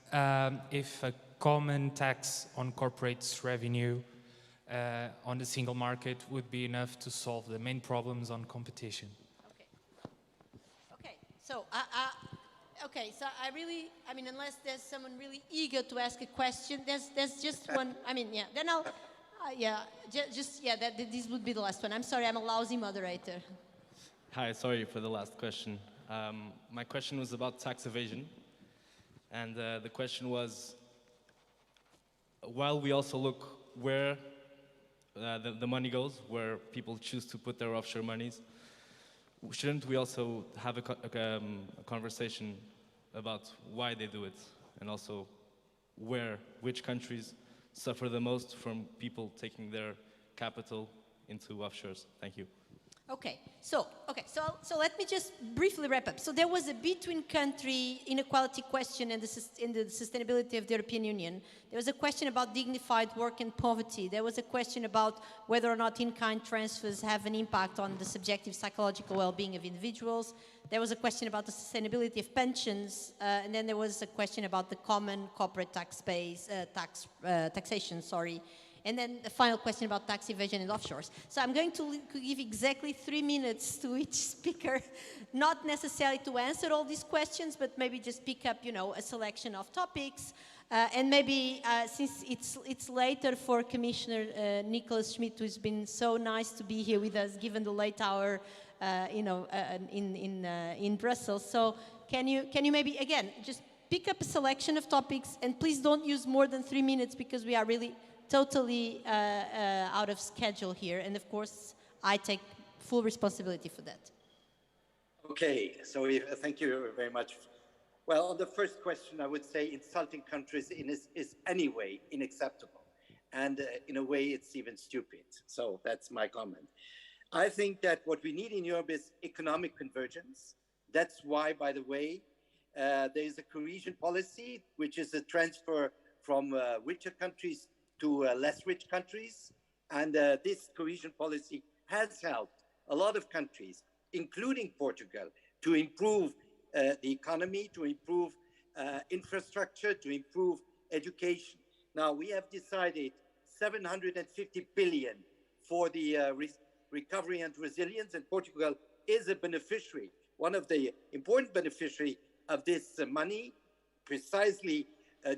if a common tax on corporates' revenue on the single market would be enough to solve the main problems on competition. Okay. So, I mean, unless there's someone really eager to ask a question, there's just one. I mean, yeah. Then I'll, this would be the last one. I'm sorry, I'm a lousy moderator. Hi, sorry for the last question. My question was about tax evasion. And the question was, while we also look where the money goes, where people choose to put their offshore monies, shouldn't we also have a conversation about why they do it, and also which countries suffer the most from people taking their capital into offshores? Thank you. So let me just briefly wrap up. So there was a between-country inequality question in the sustainability of the European Union. There was a question about dignified work and poverty. There was a question about whether or not in-kind transfers have an impact on the subjective psychological well-being of individuals. There was a question about the sustainability of pensions, and then there was a question about the common corporate taxation. And then the final question about tax evasion and offshores. So I'm going to give exactly 3 minutes to each speaker, not necessarily to answer all these questions, but maybe just pick up, a selection of topics. And maybe since it's later for Commissioner Nicolas Schmit, who's been so nice to be here with us, given the late hour, in Brussels. So can you maybe again just pick up a selection of topics, and please don't use more than 3 minutes because we are really totally out of schedule here, and of course, I take full responsibility for that. Okay, so thank you very much. Well, on the first question, I would say insulting countries is anyway unacceptable, and in a way, it's even stupid. So that's my comment. I think that what we need in Europe is economic convergence. That's why, by the way, there is a cohesion policy, which is a transfer from richer countries to less rich countries. And this cohesion policy has helped a lot of countries, including Portugal, to improve the economy, to improve infrastructure, to improve education. Now, we have decided 750 billion for the recovery and resilience, and Portugal is a beneficiary, one of the important beneficiaries of this money, precisely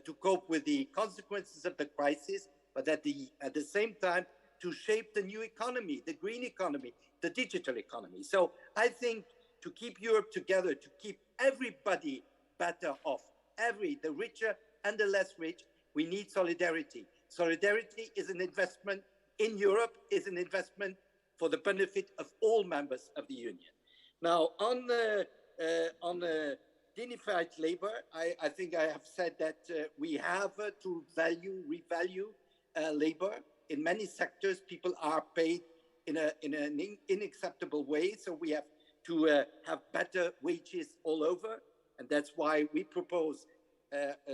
to cope with the consequences of the crisis, but at the same time to shape the new economy, the green economy, the digital economy. So I think to keep Europe together, to keep everybody better off, the richer and the less rich, we need solidarity. Solidarity is an investment in Europe, is an investment for the benefit of all members of the Union. Now, on dignified labor, I think I have said that we have to revalue labor. In many sectors, people are paid in an unacceptable way. So we have to have better wages all over. And that's why we propose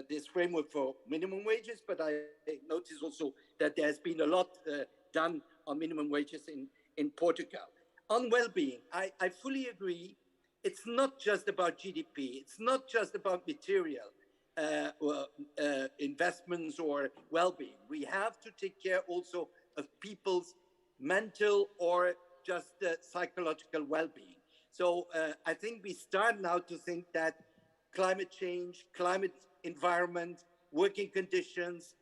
this framework for minimum wages. But I notice also that there's been a lot done on minimum wages in Portugal. On well-being, I fully agree. It's not just about GDP. It's not just about material investments or well-being. We have to take care also of people's mental or just psychological well-being. So I think we start now to think that climate change, climate environment, working conditions,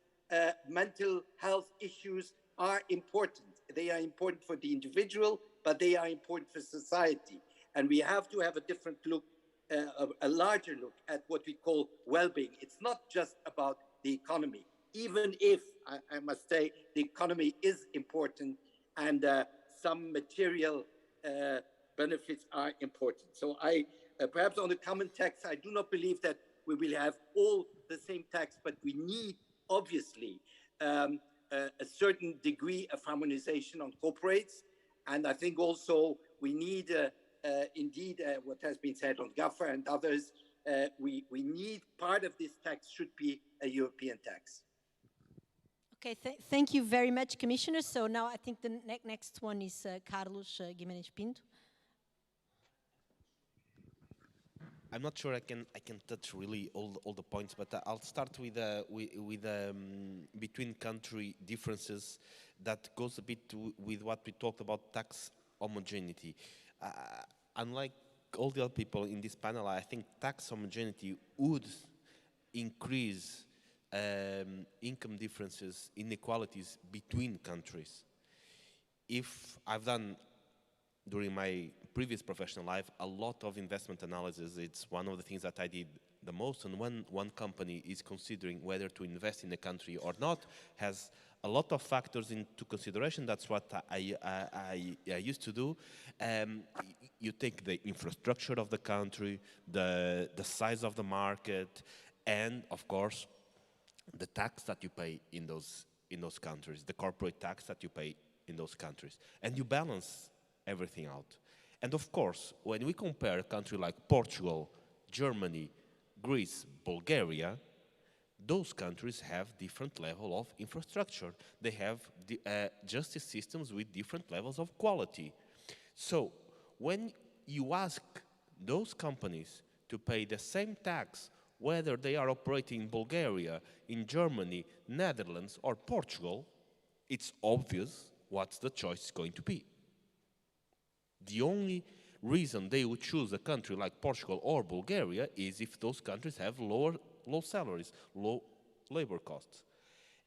mental health issues are important. They are important for the individual, but they are important for society. And we have to have a different look, a larger look at what we call well-being. It's not just about the economy, even if, I must say, the economy is important and some material benefits are important. So perhaps on the common tax, I do not believe that we will have all the same tax, but we need, obviously, a certain degree of harmonization on corporates. And I think also we need, indeed, what has been said on GAFA and others, we need part of this tax should be a European tax. Okay, thank you very much, Commissioner. So now I think the next one is Carlos Guimarães Pinto. I'm not sure I can touch really all the points, but I'll start with between country differences that goes a bit with what we talked about tax homogeneity. Unlike all the other people in this panel, I think tax homogeneity would increase income differences, inequalities between countries. If I've done during my previous professional life a lot of investment analysis, it's one of the things that I did the most, and when one company is considering whether to invest in a country or not, has a lot of factors into consideration. That's what I used to do. You take the infrastructure of the country, the size of the market, and of course the tax that you pay in those countries, the corporate tax that you pay in those countries, and you balance everything out. And of course, when we compare a country like Portugal, Germany, Greece, Bulgaria, those countries have different level of infrastructure. They have justice systems with different levels of quality. So when you ask those companies to pay the same tax, whether they are operating in Bulgaria, in Germany, Netherlands, or Portugal, it's obvious what the choice is going to be. The only reason they would choose a country like Portugal or Bulgaria is if those countries have low salaries, low labor costs.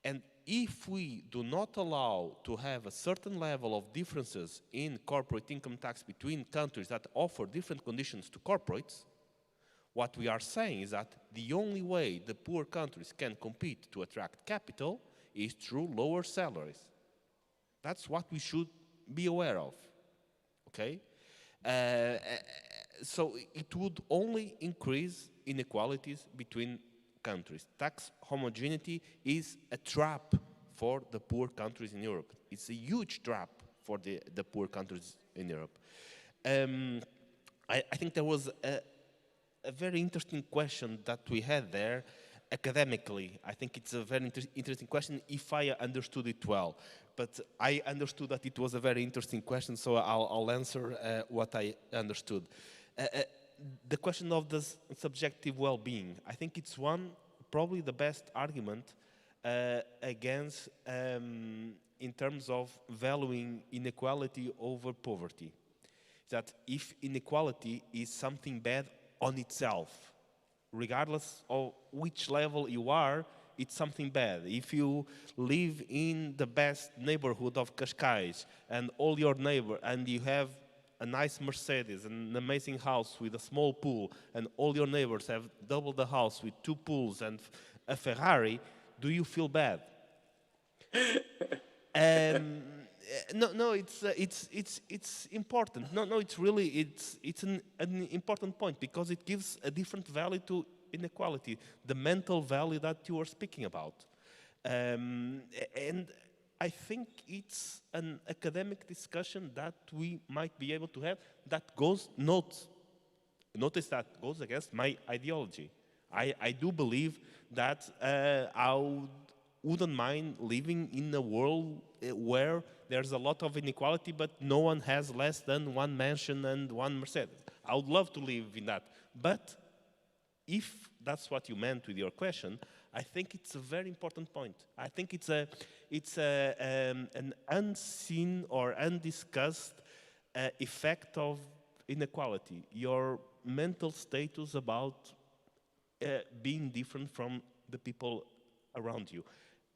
And if we do not allow to have a certain level of differences in corporate income tax between countries that offer different conditions to corporates, what we are saying is that the only way the poor countries can compete to attract capital is through lower salaries. That's what we should be aware of, okay? So it would only increase inequalities between countries. Tax homogeneity is a trap for the poor countries in Europe. It's a huge trap for the poor countries in Europe. I think there was a very interesting question that we had there academically. I think it's a very interesting question if I understood it well. But I understood that it was a very interesting question, so I'll answer what I understood. The question of the subjective well-being, I think it's probably the best argument against, in terms of valuing inequality over poverty. That if inequality is something bad on itself, regardless of which level you are, it's something bad. If you live in the best neighborhood of Cascais and all your neighbors, and you have a nice Mercedes, an amazing house with a small pool, and all your neighbors have double the house with 2 pools and a Ferrari, do you feel bad? No, it's important. No, it's really it's an important point because it gives a different value to inequality, the mental value that you are speaking about, and I think it's an academic discussion that we might be able to have that notice that goes against my ideology. I do believe that I wouldn't mind living in a world where there's a lot of inequality, but no one has less than 1 mansion and 1 Mercedes. I would love to live in that. But if that's what you meant with your question, I think it's a very important point. I think it's an unseen or undiscussed effect of inequality. Your mental status about being different from the people around you.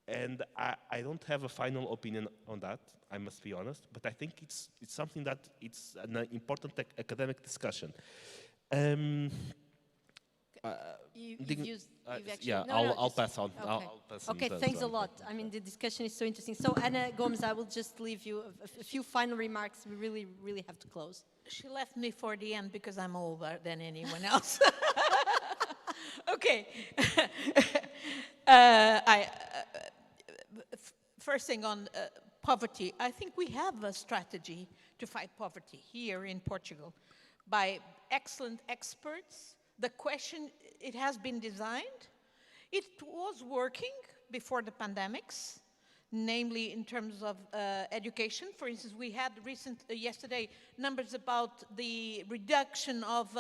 And I don't have a final opinion on that, I must be honest, but I think it's something that it's an important academic discussion. I'll pass on. Okay, I'll pass on. Okay, thanks a lot. I mean, the discussion is so interesting. So, Ana Gomes, I will just leave you a few final remarks. We really, really have to close. She left me for the end because I'm older than anyone else. Okay. First thing on poverty, I think we have a strategy to fight poverty here in Portugal by excellent experts. The question, it has been designed. It was working before the pandemics, namely in terms of education. For instance, we had yesterday numbers about the reduction of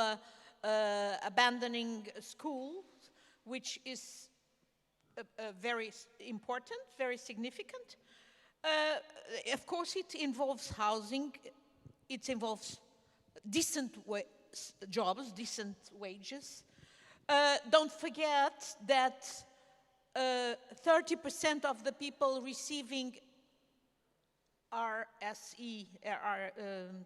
abandoning schools, which is very important, very significant. Of course, it involves housing, it involves decent jobs, decent wages. Don't forget that 30% of the people receiving RSE,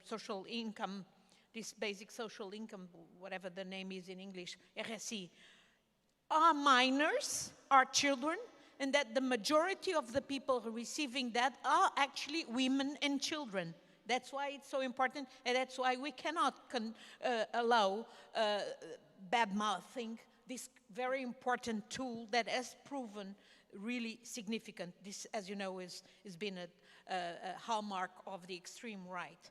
social income, this basic social income, whatever the name is in English, RSE, are minors, are children, and that the majority of the people receiving that are actually women and children. That's why it's so important, and that's why we cannot allow bad-mouthing this very important tool that has proven really significant. This, as you know, has been a hallmark of the extreme right.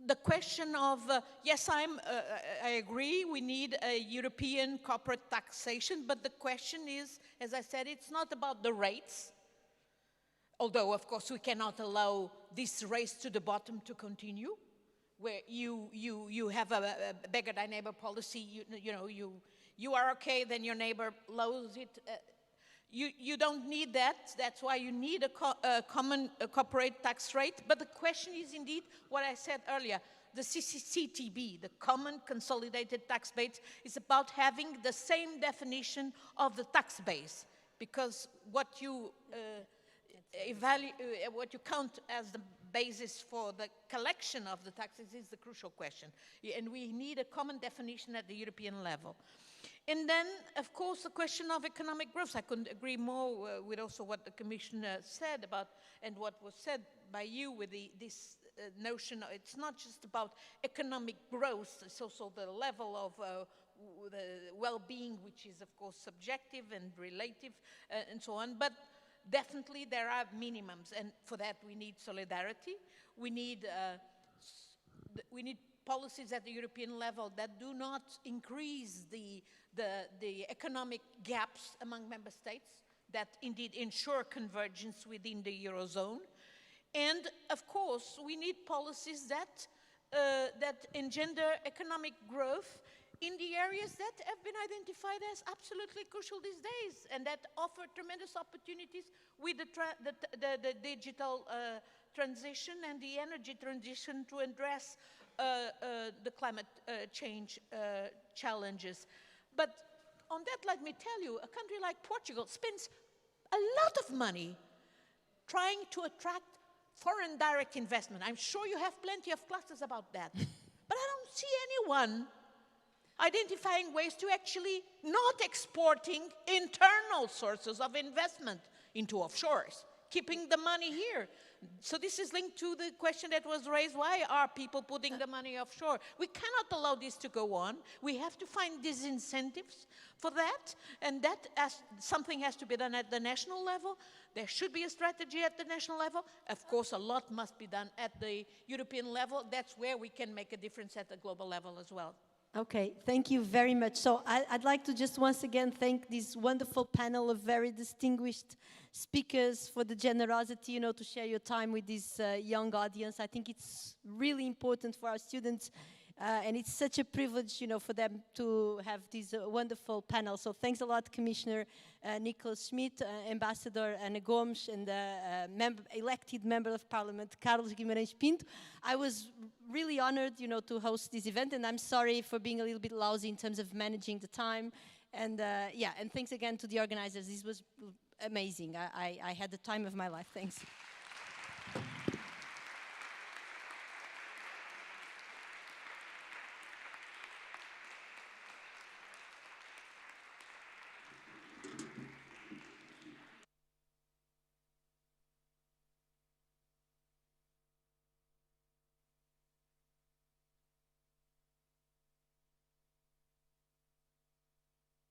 The question of, yes, I agree, we need a European corporate taxation, but the question is, as I said, it's not about the rates, although, of course, we cannot allow this race to the bottom to continue, where you have a beggar thy neighbor policy, you are okay, then your neighbor lowers it. You don't need that. That's why you need a common corporate tax rate. But the question is indeed what I said earlier. The CCTB, the Common Consolidated Tax Base, is about having the same definition of the tax base. Because what you what you count as the basis for the collection of the taxes is the crucial question. And we need a common definition at the European level. And then, of course, the question of economic growth. I couldn't agree more with also what the Commissioner said about, and what was said by you with this notion. It's not just about economic growth, it's also the level of the well-being, which is, of course, subjective and relative, and so on. But definitely there are minimums, and for that we need solidarity. We need policies at the European level that do not increase the economic gaps among member states, that indeed ensure convergence within the Eurozone. And of course, we need policies that engender economic growth in the areas that have been identified as absolutely crucial these days, and that offer tremendous opportunities with the digital transition and the energy transition to address the climate change challenges. But on that, let me tell you, a country like Portugal spends a lot of money trying to attract foreign direct investment. I'm sure you have plenty of clusters about that. But I don't see anyone identifying ways to actually not exporting internal sources of investment into offshores, keeping the money here. So this is linked to the question that was raised, why are people putting the money offshore? We cannot allow this to go on. We have to find disincentives for that, and that something has to be done at the national level. There should be a strategy at the national level. Of course, a lot must be done at the European level. That's where we can make a difference at the global level as well. Okay, thank you very much. So I'd like to just once again thank this wonderful panel of very distinguished speakers for the generosity, to share your time with this young audience. I think it's really important for our students, and it's such a privilege, for them to have this wonderful panel. So thanks a lot, Commissioner Nicolas Schmit, Ambassador Ana Gomes, and elected Member of Parliament, Carlos Guimarães Pinto. I was really honored, to host this event, and I'm sorry for being a little bit lousy in terms of managing the time. And and thanks again to the organizers. This was amazing. I had the time of my life. Thanks.